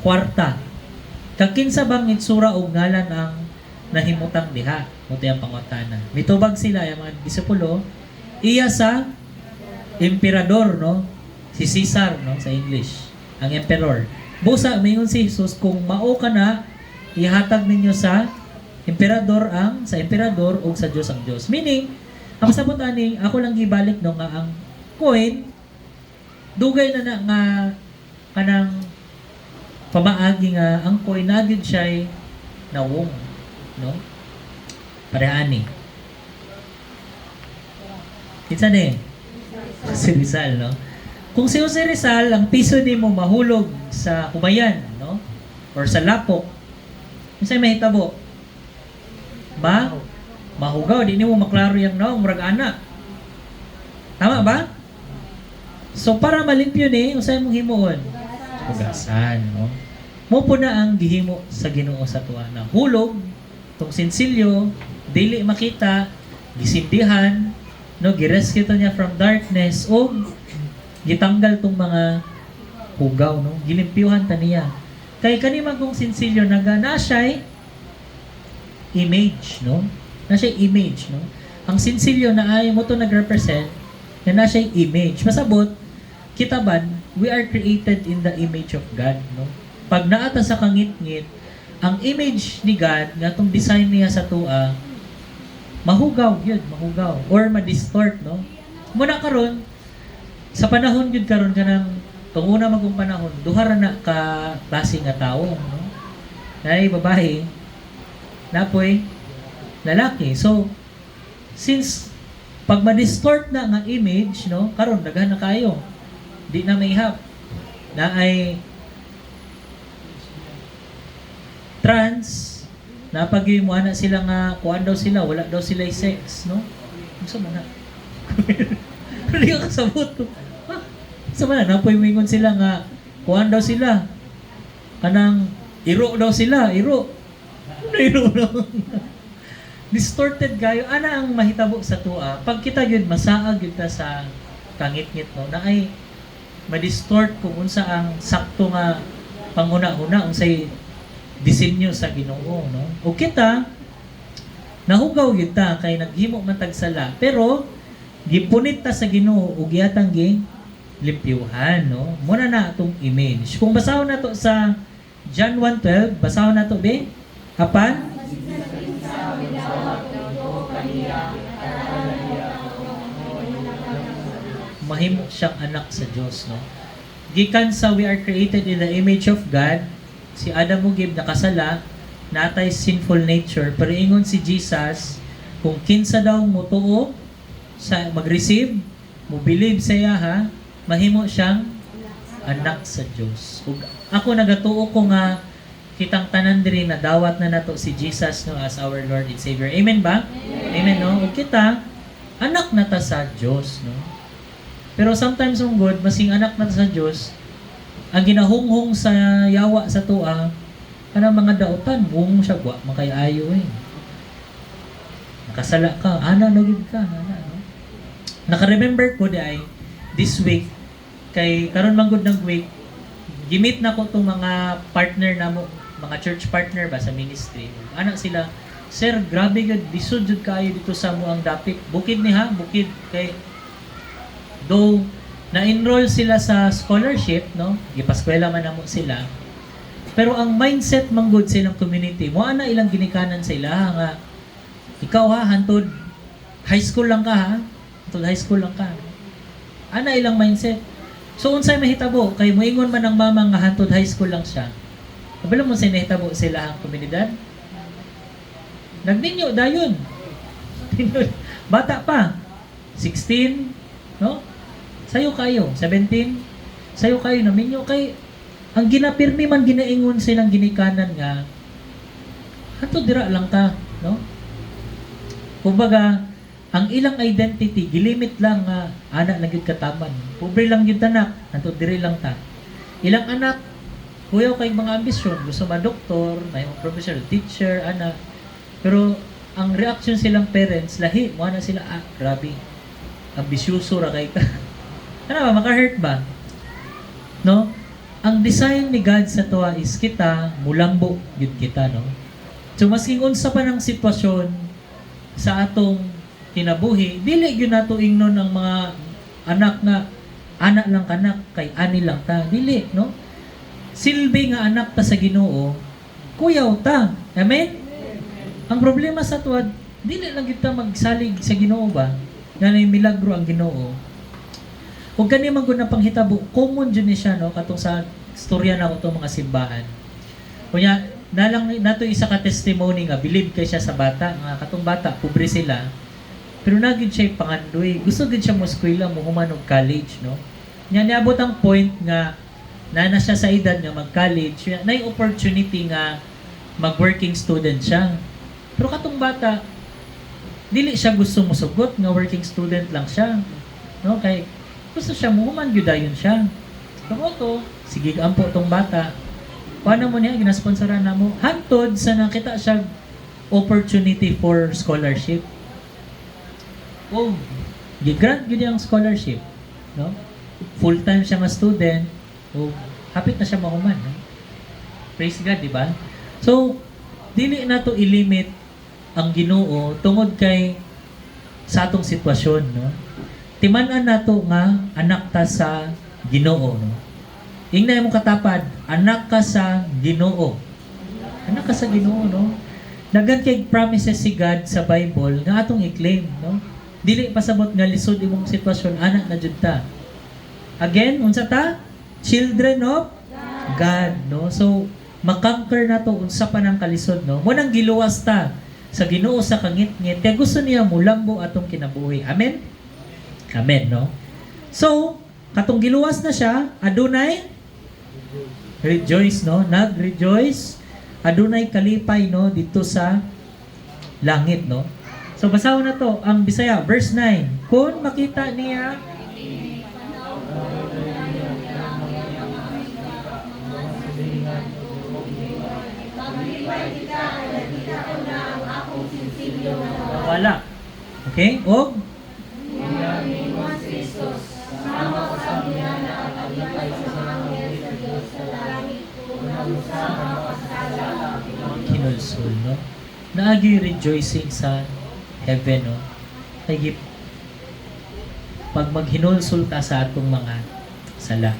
kwarta. Kakinsa bang itsura og ngalan ang nahimutang diha? Muti ang pangutana. Mitubag sila yung mga disipulo, iya sa emperador, no? Si Caesar, no, sa English. Ang emperor. Busa mingon si Jesus kung mao ka na ihatag ninyo sa emperador sa emperador o sa Diyos ang Diyos. Meaning, ang sabot ani ako lang gibalik no nga ang coin dugay na nga kanang pamaagi nga ang coin na gyud siya nawong, no? Parehani. Kitsa ni si Rizal, no? Kung si Jose Rizal, ang piso ni mo mahulog sa kumayan, no? Or sa lapok, unsay mahitabo? Mahugaw, di ni mo maklaro yung naong murag ana. Tama ba? So para malimpyo ni, unsay mong himuon? Hugasan, no? Mo po na ang gihimo sa Ginoo sa tuwa na hulog tong sinsilyo, dili makita, gisindihan, no, girescue to niya from darkness o gitanggal tong mga hugaw, no? Gilimpyuhan ta niya. Kay kanima kong sinsilyo na siya image, no? Na siya image, no? Ang sinsilyo na ay mo to nag-represent na siya image. Pasabot, kitaban, we are created in the image of God, no? Pag naata sa kangit-ngit, ang image ni God, nga itong design niya sa tua, mahugaw yun, mahugaw. Or ma-distort, no? Muna karon sa panahon yun karon kanang kung una magong panahon, duhara na ka klase nga tao, no? Nay babae, napoy lalaki. So, since pag ma-distort na nga image, no, karon daghan na kayo. Di na maihap na ay trans na pag mo ana sila nga kuan daw sila, wala daw sila sex, no? Unsa man na? Hindi ka kasabot ko. Sa man na napoy-mingon sila nga kuan daw sila. Kanang iro daw sila, iro. Iro daw. Distorted kayo. Ana ang mahitabo sa tua. Pag kita yun, masaag yun ta sa kangit-ngit, no? Na ay ma-distort kung unsa ang sakto nga panguna-una, unsay disenyo sa Ginoo, no? O kita, nahugaw yun ta, kay naghimo man tagsala. Pero, gipunit ta sa Ginoo, o giyatang limpyuhan, no? Muna na itong image. Kung basahon na to sa John 1:12, basahon na to, be? Apan? Mahimo siyang anak sa Diyos, no? Gikan sa we are created in the image of God, si Adam mo gib nakasala, natay sinful nature, pero ingon si Jesus, kung kinsa daw mo tuo, sa mag-receive, mo believe sa iya, ha? Mahimo siyang anak sa Diyos. Ug ako nagatuo ko nga kitang tanan diri na dawat na nato si Jesus, no, as our Lord and Savior. Amen ba? Amen, no? Ug kita anak na ta sa Diyos, no? Pero sometimes ang God, masing anak na ta sa Diyos, ang ginahunghong sa yawa sa tua, kanang mga dautan, buong siya gwa, makayayo eh. Nakasala ka, ana nagid ka, ana, no? Naka-remember ko di ay this week, kay karon man gud ng week, gimit na ko tong mga partner na mo, mga church partner ba sa ministry. Anak sila, sir, grabe gud, lisod jud kayo dito sa mo ang dapit. Bukid ni ha, bukid kay though na-enroll sila sa scholarship, no? Gipaskwela man namo sila. Pero ang mindset man gud silang community, mo ana ilang ginikanan sa ilaha nga ikaw ha, hantod high school lang ka ha. Hantod high school lang ka. Ana ilang mindset. So unsay mahitabo kay moingon man ang mama nga hantod high school lang siya. Kabalo mo say nahitabo sila ang komunidad. Nagninyo dayon. Bata pa. 16, no? Sayo kayo, 17. Sayo kayo na minyo kay ang ginapirmi man ginaingon silang ginikanan nga hantod dira lang ta, no? Kumbaga, ang ilang identity gilimit lang nga anak lang gyud kataman. Pobre lang gyud tanak, hantod diri lang ta. Ilang anak kuyaw kay mga ambisyon, gusto ma doktor, may mga professor, teacher, anak. Pero ang reaction silang parents, lahi, mo na sila, grabe, ambisyoso ra kay ka. Ano ba, maka-hurt ba? No? Ang design ni God sa tuwa is kita, mulambo, yun kita, no? So, masking unsa pa ng sitwasyon sa atong kinabuhi, dili yun nato ingnon ang mga anak nga, anak lang kanak, kay ani lang ta. Dili, no? Silbi nga anak ta sa Ginoo, kuyaw ta. Amen? Ang problema sa tuwad, dili lang kita magsalig sa Ginoo ba? Nga na milagro ang Ginoo. Huwag kani man gud na panghitabo, common dyan ni siya, no? Katong sa istorya na ko itong mga simbahan. Kunya, nalang nato isa ka testimony nga, believe kay siya sa bata, nga katong bata, pobre sila. Pero nagid siya pangandoy. Gusto gid siya mo eskwela, mo human og college, no? Nya niabot ang point nga, na siya sa edad nga mag-college, na opportunity nga mag-working student siya. Pero katong bata, dili siya gusto mo sugot nga working student lang siya. No? Kay gusto siya mo human gyudayon siya. Kamo to, sige ampo tong bata. Paano mo niya ginasponsoran namo? Hantod sa nakita siya opportunity for scholarship. Oh, gi-grant gyud ang scholarship, no? Full-time siya nga student. Oh, hapit na siya mahuman, no? Praise God, di ba? So, dili na to ilimit ang Ginoo tungod kay sa atong sitwasyon, no? Timan-an nato nga anak ta sa Ginoo, no? Ingna imong katapad, anak ka sa Ginoo. Anak ka sa Ginoo, no? Dagan kay promises si God sa Bible nga atong i-claim, no? Dili pasabot nga lisod imong sitwasyon, anak na jud ta. Again, unsa ta? Children of God, no? So, makonquer na to unsa pa ng kalisod, no? Mo nang giluwas ta sa Ginoo sa kangit-ngit, kaya gusto niya mulambo atong kinabuhi. Amen? Amen, no? So, katong giluwas na siya, adunay rejoice, no? Nag-rejoice, adunay kalipay, no? Dito sa langit, no? So, basahon na to, ang Bisaya, verse 9. Kung makita niya wala. Okay? O? Kinulsol, no? Naagi rejoicing sa heaven, no? Kaya pag maghinulsol ka sa atong mga sala.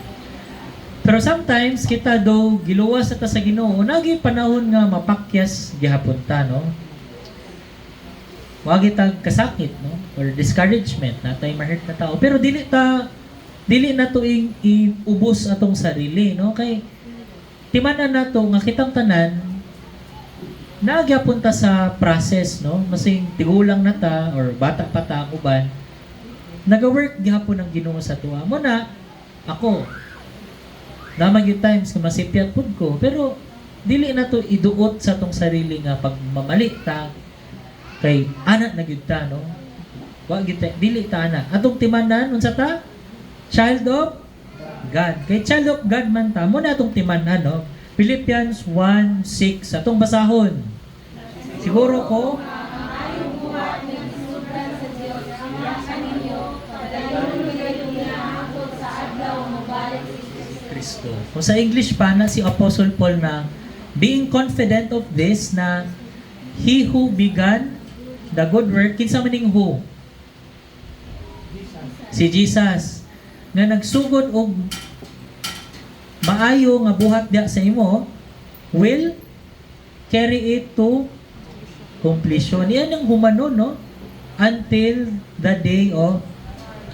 Pero sometimes, kita do giluwas na ta sa Ginoo, nagi panahon nga mapakyas gihapon ta, no? Wag itag kasakit, no? Or discouragement na tayo ma-hurt na tao. Pero dili na to iubos atong sarili, no? Kay timanan nato nga kitang tanan nagyapon ta sa process, no? Masing tigulang na ta or bata pa ta ang uban. Naga-work gihapon ang Ginoo sa tuwa mo na ako. Namang yung times nga masipyat pud ko, pero dili na to iduot sa tong sarili nga pagmamali ta kay anak na gyud ta, no? Wa gyud ta, dili ta anak. Atong timanan unsa ta? Child of God. Kay child of God man ta, mo na atong timanan, no? Philippians 1:6 atong basahon. Siguro ko Kristo. Kung sa English pa na si Apostle Paul na being confident of this na he who began the good work, kinsa maning who? Si Jesus. Na nagsugod og maayo nga buhat diya sa imo, will carry it to completion. Yan ang humanon, no? Until the day of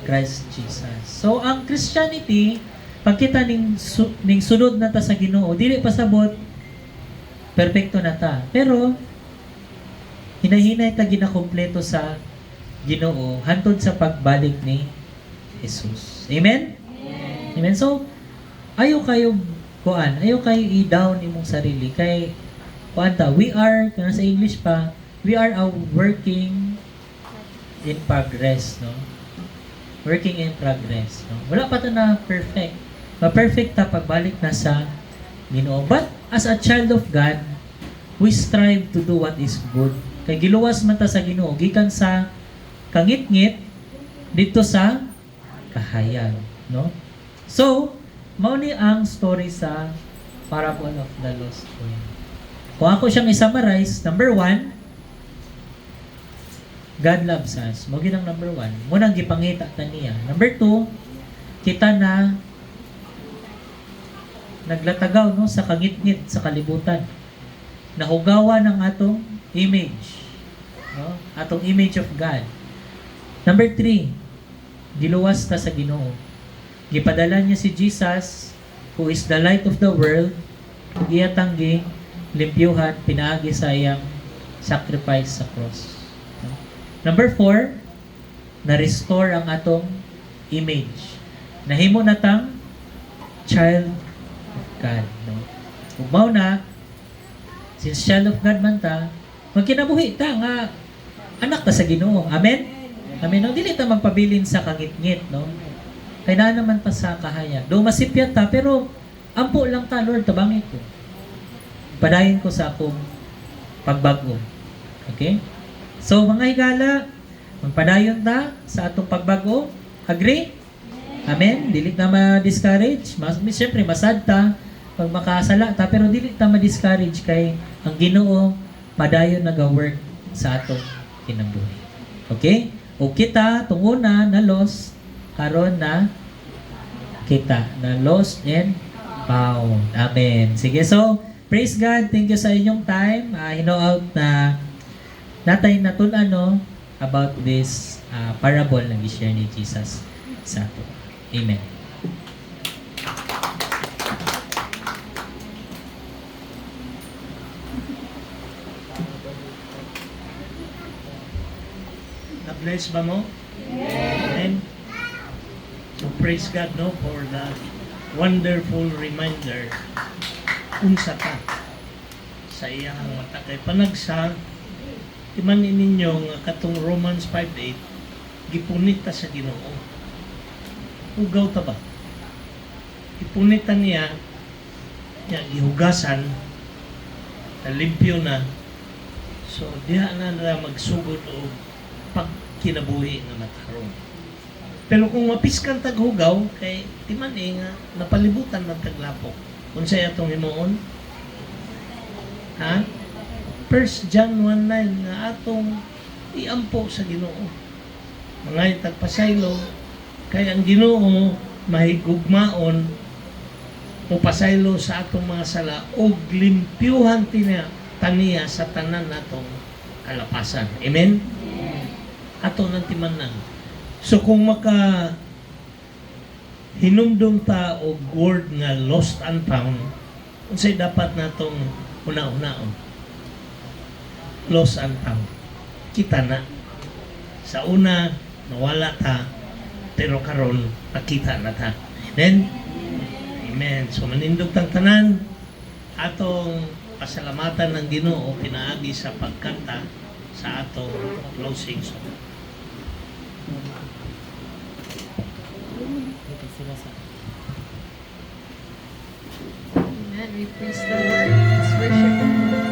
Christ Jesus. So ang Christianity, pagkita ning sunod na ta sa Ginoo, dili pasabot perpekto na ta. Pero hinahinay ta ginakompleto sa Ginoo hantod sa pagbalik ni Jesus. Amen? Amen. So ayaw kayo i-down imong sarili kay kuan ta, we are kana sa English pa, we are a working in progress, no? Working in progress, no? Wala pa ta na perfect. Ma-perfect ta pagbalik na sa Ginoo. But as a child of God, we strive to do what is good. Kay giluwas man ta sa Ginoo gikan sa kangit-ngit dito sa kahayag, no? So, mao ni ang story sa Parable of the Lost Coin. Kung ako siyang i-summarize, number 1, God loves us. Mo ginang number 1. Munang gipangita ta niya. Number 2, kita na naglatagaw no sa kangit-ngit sa kalibutan. Nahugawa ng atong image. No? Atong image of God. Number 3, giluwas ta sa Ginoo. Gipadala niya si Jesus, who is the light of the world, iyatanggi, limpyuhan, pinaagi sa iyang sacrifice sa cross. No? Number 4, na-restore ang atong image. Nahimo na tang child of God. No? Umaw na, since child of God man ta, magkinabuhi ta nga anak ta sa Ginoo. Amen? Amen. No? Dili ta magpabilin sa kangit-ngit, no? Kaya naman ta sa kahayag. Do masipyat ta, pero ampo lang ta, Lord, tabangin ko. Padayon ko sa akong pagbago. Okay? So, mga higala, magpadayon ta sa atong pagbago. Agree? Amen? Dili ta ma-discourage. Siyempre, masad ta pag makasala ta, pero dili ta ma-discourage kay ang Ginoo padayon nag-work sa atong kinabuhi. Okay? O kita, tunguna na lost, karon na kita na lost and found. Amen. Sige, so praise God. Thank you sa inyong time. Hino-out na natay natun ano about this parable na i-share ni Jesus sa ato. Amen. Na-bless ba mo? Amen. So praise God no for the wonderful reminder unsa ka sa iyang mata kay panagsa timan ninyo nga katong Romans 5:8 gipunit ta sa Ginoo. Ugaw ta ba? Gipunit ta niya gihugasan limpyo na. So diha na magsugod og pagkinabuhi nga mataron. Pero kung mapiskan taghugaw, kay timan nga napalibutan ng taglapok. Unsay atong himuon? Ha? 1 John 1:9 nga atong iampo sa Ginoo. Mga tagpasaylo, kay ang Ginoo mahigugmaon o pasaylo sa atong mga sala o limpyuhan taniya sa tanan natong kalapasan. Amen? Ato nang timanan. So kung maka hinumdum ta og word nga lost and found, unsay dapat natong una-unaon? Lost and found. Kita na. Sa una, nawala ta, pero karon nakita na ta. Amen? Amen. So manindog tang tanan, atong pasalamatan ng Ginoo pinaagi sa pagkanta sa atong closing song. Amen. We praise the Lord. Let's worship Him.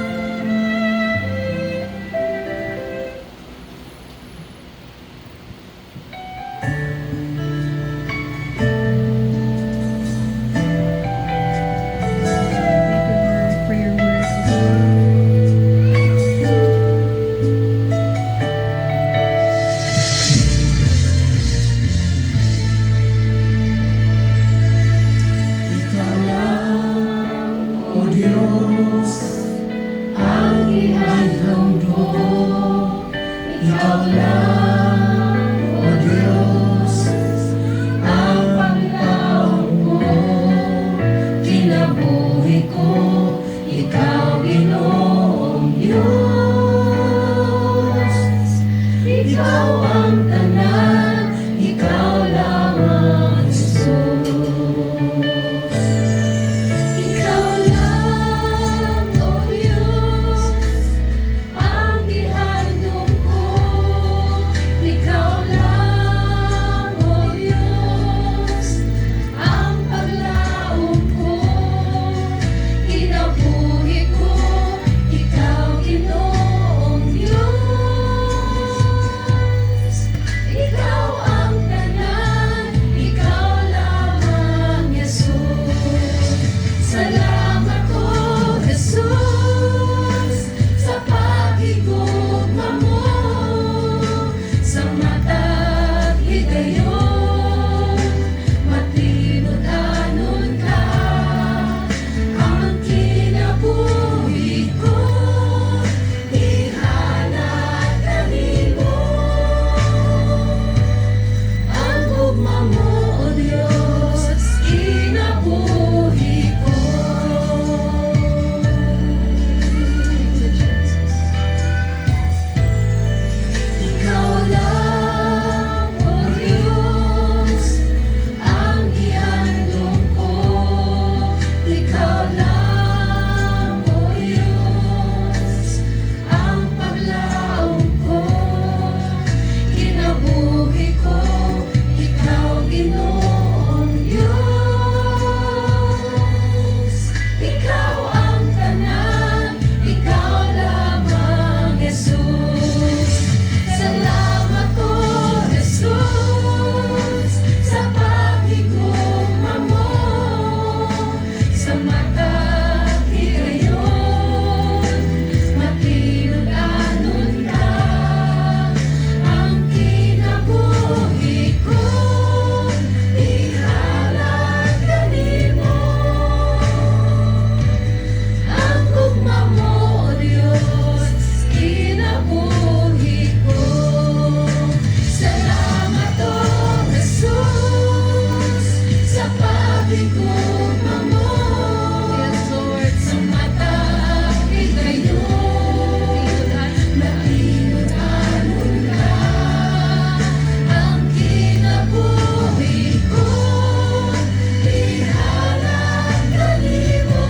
Thank you, Lord, for your word, Ikaw lang, O Diyos, Ikaw ang tanan, ikaw lamang Jesus. Ikaw lang, O Diyos, ang ihandog ko. Ikaw lang, O Diyos, ang paglaom ko. Kinabuhi ko, ikaw Ginoong Diyos. Ikaw ang tanan, ikaw lamang Jesus. Salamat ko, Jesus, sa paghigugma mo, sa mata't higayon, matinod-anon ka, ang kinabuhi ko, ihanap kanimo. Ang gugma mo, O Diyos, kinabuhi ko. Ikaw lang, O Diyos, ang ihandog ko. Ikaw lang, O Diyos, ang paglaom ko. Kinabuhi ko, ikaw Ginoong Diyos. Ikaw ang tanan, ikaw lamang Jesus. Salamat ko, Jesus, sa paghigugma mo, sa mata't higayon, matinod-anon ka, ang kinabuhi ko, ihalad kanimo. Ang gugma mo, O Diyos, kinabuhi ko. Salamat, O Jesus, sa paghigugma mo, sa mata't higayon, matinod-anon ka, ang kinabuhi ko, ihalad kanimo.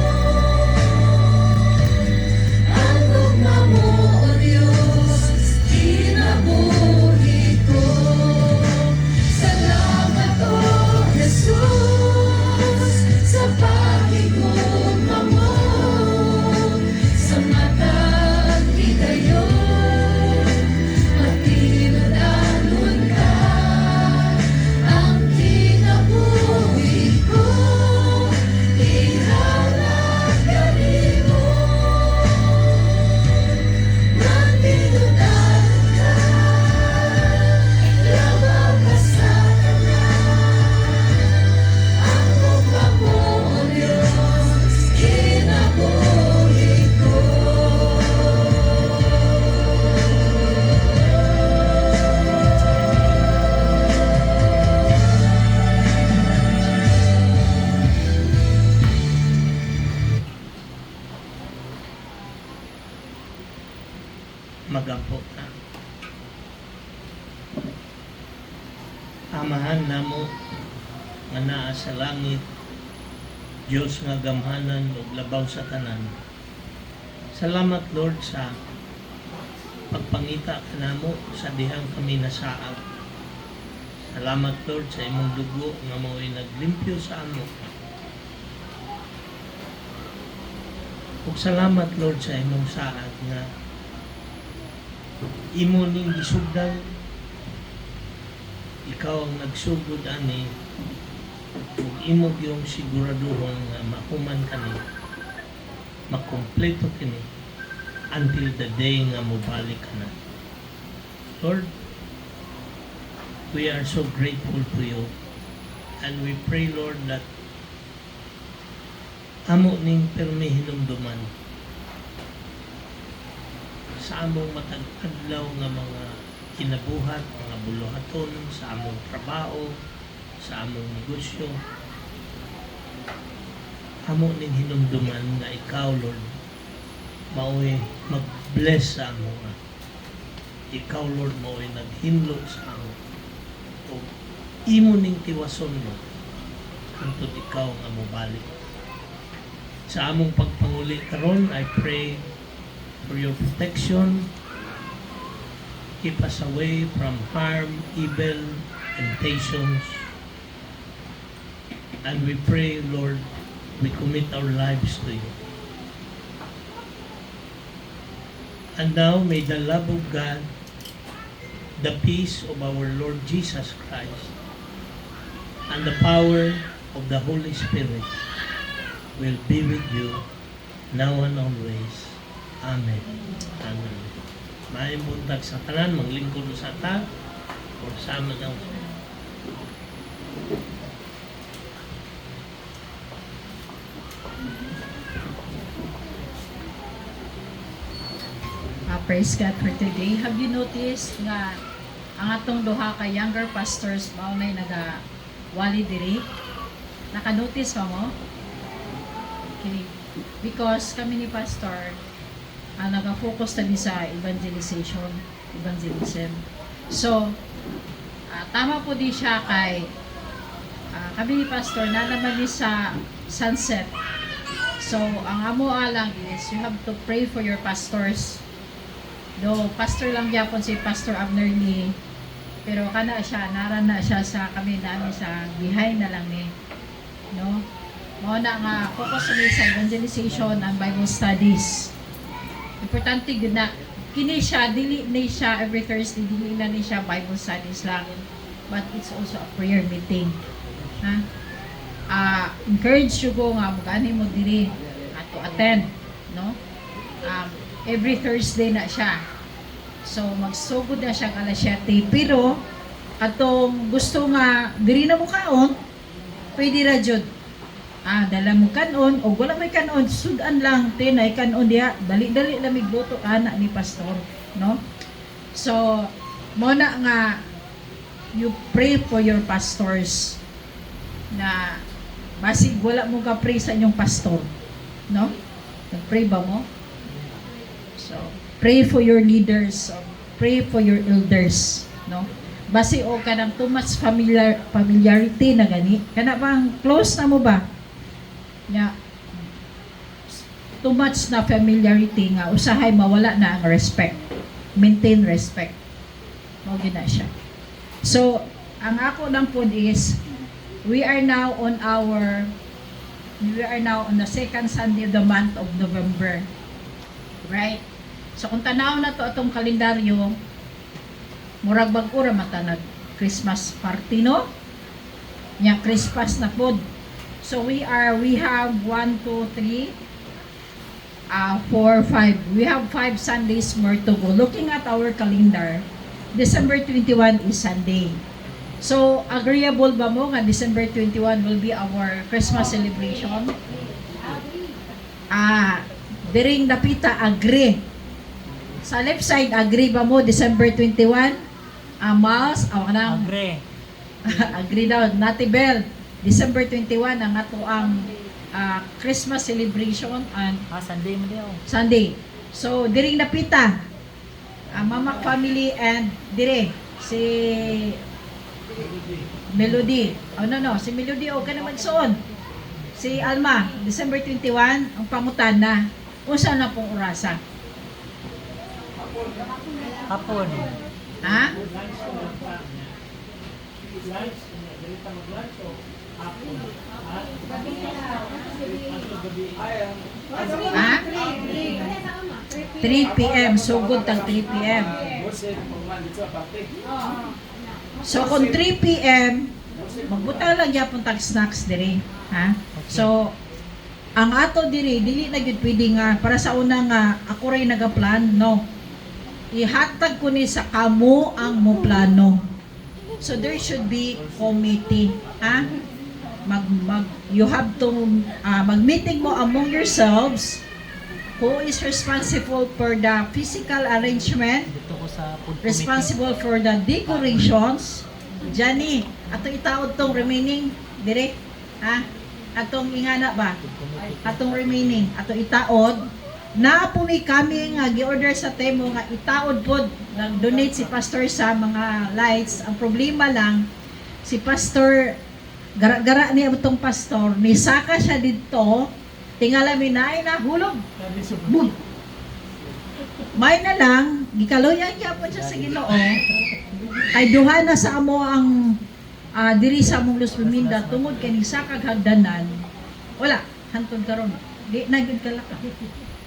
Ang gugma mo, O Diyos, kinabuhi ko. Salamat, O Jesus, sa paghigugma mo, sa mata't higayon, matinod-anon ka, ang kinabuhi ko, ihalad kanimo. Matinod-anon ka, labag ka sa tanan. Ang gugma mo, O Diyos, kinabuhi ko. Magampo ka. Amahan namo nga naa sa langit, Diyos nga gamhanan ug labaw sa tanan. Salamat Lord sa pagpangita kanamo sa dihang kami nasaad. Salamat Lord sa imong dugo nga mao'y naglimpyo sa amo. Ug salamat Lord sa imong saad nga imo ning gisugdan. Ikaw ang nagsugod ani ug imo gyung siguraduhon nga mahuman kani, makumpleto kini until the day nga mobalik ka na. Lord, we are so grateful to you and we pray Lord that amo ning permi hinumduman sa among matag adlaw nga mga kinabuhat, mga buluhaton, sa among trabaho, sa among negosyo. Amo ning hinumduman nga ikaw, Lord, mao'y mag-bless sa amo nga. ikaw Lord mo ay naghinlo sa amo o imo ning tiwason Lord hangtod ikaw nga mobalik sa among pagpanguli karon. I pray for your protection. Keep us away from harm, evil, temptations. And we pray, Lord, we commit our lives to you. And now, may the love of God, the peace of our Lord Jesus Christ, and the power of the Holy Spirit will be with you now and always. Amen. Amen. May buntag sa tanan, maglingkod sa ta, o sama daw. Praise God for today. Have you noticed nga ang atong duha ka younger pastors mao nay wali diri? Naka-notice pa mo? Okay. Because kami ni pastor nag-focus tabi sa evangelism. So, tama po di siya kay kami ni pastor na naman ni sa sunset. So, ang amo lang is you have to pray for your pastors. Do pastor lang gyapon si Pastor Abner ni, pero kana siya naran na siya sa kami namin sa behind na lang ni, no? Mao na nga focus ni sa evangelization and Bible studies. Importante gud na kini siya dili ni siya every Thursday, dili na ni siya Bible studies lang, but it's also a prayer meeting. Ha? Encourage you ko nga magani mo diri to attend, no? Every Thursday na siya. So, magsugod na siya alas 7. Pero, atong gusto nga, diri na mo kaon, pwede ra jud. Dala mo kanon, o wala may kanon, sudan lang, tinay kanon diya, dali-dali lamig luto, anak ni pastor. No? So, muna nga, you pray for your pastors na basig wala mo ka pray sa inyong pastor. No? Nag-pray ba mo? So, pray for your leaders, pray for your elders, no? Basi o kanang too much familiarity na gani. Kana bang close na mo ba? Nya too much na familiarity nga usahay mawala na ang respect. Maintain respect. Mao gina siya. So, ang ako lang po is we are now on the second Sunday of the month of November. Right? So kung tanaw na to atong kalendaryo, murag bag-o ra mata nag Christmas party, no? Nya Christmas na pod. So we have 1, 2, 3, 4, 5. We have 5 Sundays more to go. Looking at our calendar, December 21 is Sunday. So agreeable ba mo nga December 21 will be our Christmas celebration? During Dapita, agree. Sa left side, agree ba mo December 21? Miles, Agree. agree daw. Natibel, December 21 ang ato ang Christmas celebration and Sunday mo daw. Sunday. So, diring Dapita, Mama family and dire si Melody. Si Melody o ka na magsuon. Si Alma, December 21, ang pangutan na. Unsa na pong orasa? Hapon. Ha? Ha? 3 p.m. So good tag 3 p.m. So kung 3 p.m. magbutang lang gyapon tag snacks diri, ha? So ang ato diri dili na gyud pwede nga para sa una nga ako ray nagaplan, no. Ihatag ko ni sa kamo ang mo plano. So there should be committee, ha? You have to mag-meeting mo among yourselves who is responsible for the physical arrangement, Dito ko sa food responsible for the decorations. Jani, ato itaod tong remaining dire, ha? Atong ingana ba? Atong remaining, ato itaod. na pumi kami nga gi-order sa Temo nga itaod pod nag-donate si pastor sa mga lights. Ang problema lang si pastor gara-gara niya itong pastor nisaka siya dito tingala minay na hulog. Boom. May na lang gikaluyan niya po siya sa Ginoo. Ay duha na sa amo ang diri sa among Los Luminda tungod kay nisaka hagdanan. Wala hantod karon. Di na gyud kalaka.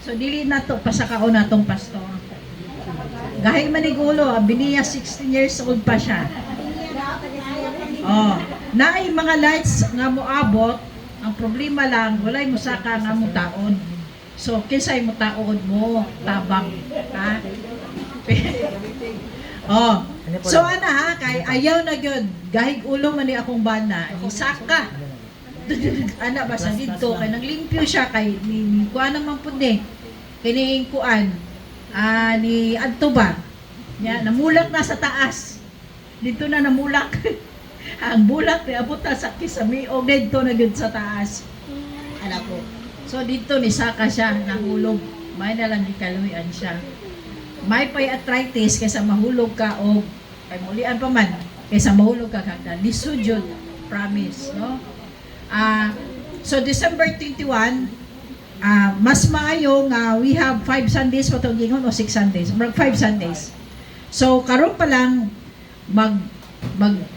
So dili na to pasakaon natong pastor. Gahig manigulo, biniya 16 years old pa siya. Oh, naay mga lights nga moabot, ang problema lang walay musaka nga mo taon. So kinsay mo taon mo tabang, ha? Oh. So ana ha kay ayaw na gyud gahig ulo man ni akong bana, ni saka. Ana basta dito kay naglimpyo siya kay ni kuan naman pud ni kining kuan ni adto ba nya namulak na sa taas dito na namulak ang bulak ni abot na sa kisamiog dito na gud sa taas ana ko so dito ni saka siya nahulog may na lang gikaluyan siya may pay arthritis kaysa mahulog ka og kay mulian pa man kaysa mahulog ka kada lisod jud promise no. So December 21, mas maayo nga we have 5 Sundays patong gingon o 6 Sundays, 5 Sundays. So karon pa lang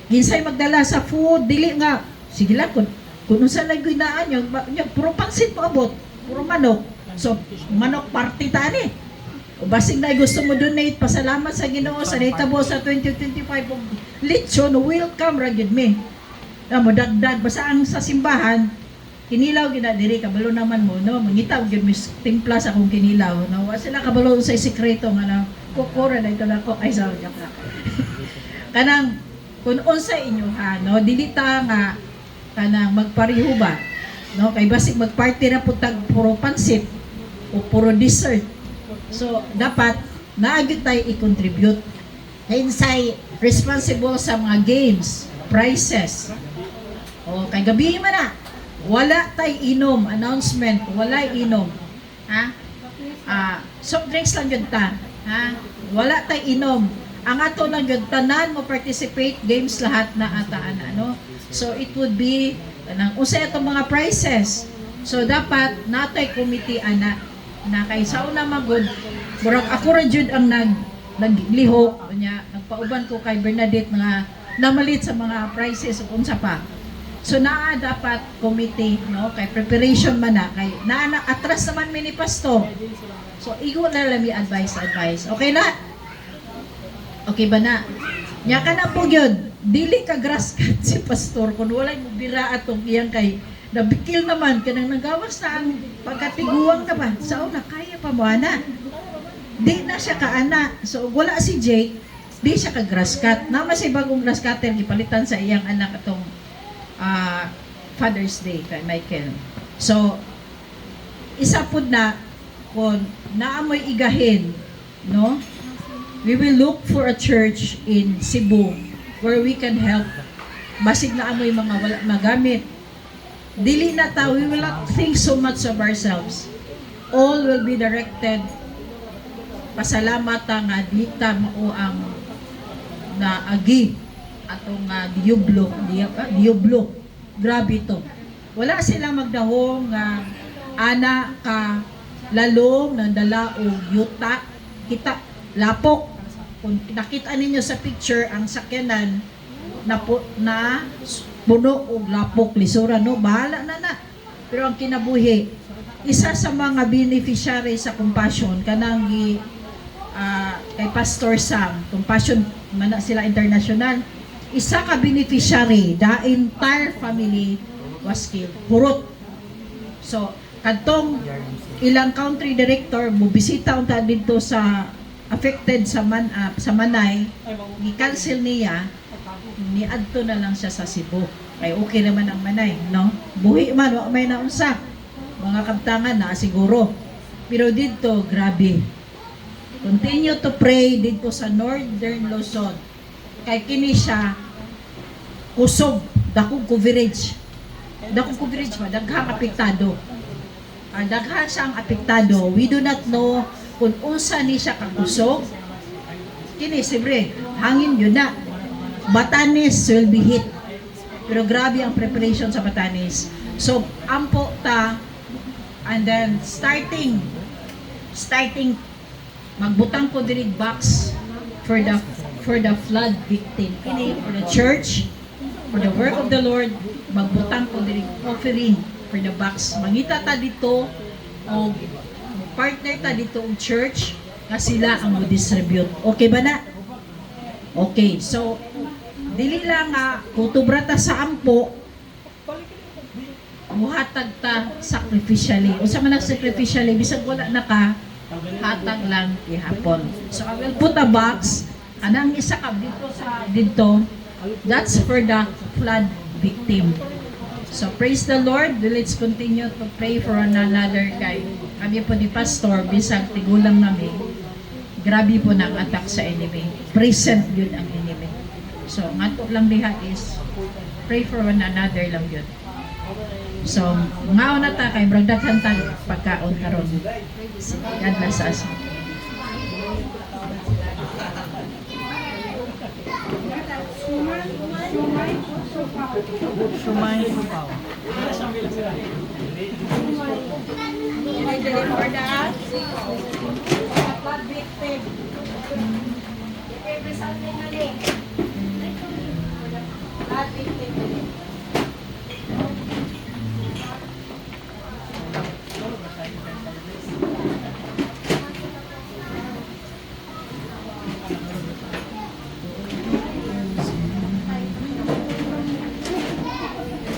ginsay magdala sa food dili nga sige lang kun unsa lang ginaan yung puro pansit mo abot, puro manok. So manok party ta ni. O basig na gusto mo donate pasalamat sa Ginoo sa nitabo sa 2025 og lechon welcome ra gyud me. Madagdag basta ang sa simbahan kinilaw gina diri kabalo naman mo no mangitaw gyud mis timpla sa akong kinilaw no wa sila kabalo sa sekreto nga na kokora na ito na ko ay sa ka kanang kun unsa inyo ha no dili ta nga kanang magpareho ba no kay basig magparty na putag puro pansit o puro dessert so dapat naagit tay i-contribute insay responsible sa mga games prizes. O kay gabi man na. Wala tay inom announcement, wala inom. Ha? Soft drinks lang gyud ta. Ha? Wala tay inom. Ang ato lang gyud tanan mo participate games lahat na ataan ano. So it would be nang usa atong mga prizes. So dapat natay committee ana na kay sauna magud murag ako ra jud ang naglihok nya nagpauban ko kay Bernadette nga namalit sa mga prizes ug unsa pa. So naa dapat committee no kay preparation man na kay naa atras naman mi ni pastor. So igo na lang mi advice. Okay na? Okay ba na? Nya ka na po gyud dili ka grass cut si pastor kun walay mo bira atong iyang kay nabikil naman kanang nagawas na ang pagkatiguang na ba sao na kaya pa mo ana. Di na siya kaana. So wala si Jake, di siya ka grass cut. Nama si bagong grass cutter gipalitan sa iyang anak atong Father's Day kay Michael. So isa pud na kon naamoy igahin, no? We will look for a church in Cebu where we can help. Basig na amoy mga wala magamit. Dili na ta, we will not think so much of ourselves. All will be directed. Pasalamat nga dita mao ang naagi atong Diablo. Grabe to. Wala silang magdahong nga ana ka lalong ng dala o yuta kita lapok. Kung nakita ninyo sa picture ang sakyanan na puno og lapok lisura no bahala na. Pero ang kinabuhi isa sa mga beneficiary sa Compassion kanang kay Pastor Sam Compassion man sila international isa ka beneficiary the entire family was killed purot so kadtong ilang country director mubisita unta dito sa affected sa Manay gi-cancel niya ni adto na lang siya sa Cebu kay okay naman ang Manay no buhi man wa may naunsa mga kabtangan na siguro pero dito grabe. Continue to pray dito sa Northern Luzon. Kay kini siya kusog, dakong coverage. Dakong coverage ba? Daghang apektado. daghan siyang apektado. We do not know kung unsa ni siya kakusog. Kini siyempre hangin yun na. Batanes will be hit. Pero grabe ang preparation sa Batanes. So ampo ta, and then starting magbutang ko diri box for the flood victim. Kini for the church, for the work of the Lord, magbutang ko diri offering for the box. Mangita ta dito o partner ta dito ang church nga sila ang mo-distribute. Okay ba na? Okay. So dili lang nga kutubra ta sa ampo, muhatag ta sacrificially. Unsa man ang sacrificially, bisag wala na ka, hatag lang ihapon. So I will put a box, anang isa ka dito, that's for the flood victim. So praise the Lord. Let's continue to pray for one another. Kami po ni Pastor, bisag tigulang namin, grabe po ng attack sa enemy. Present yun ang enemy. So ngato lang diha is pray for one another lang yun. So, ngaon na ta kay bragdag hantag pagkaon karon. God bless us. Sumay supaw. For the flood victim. Every Sunday na din.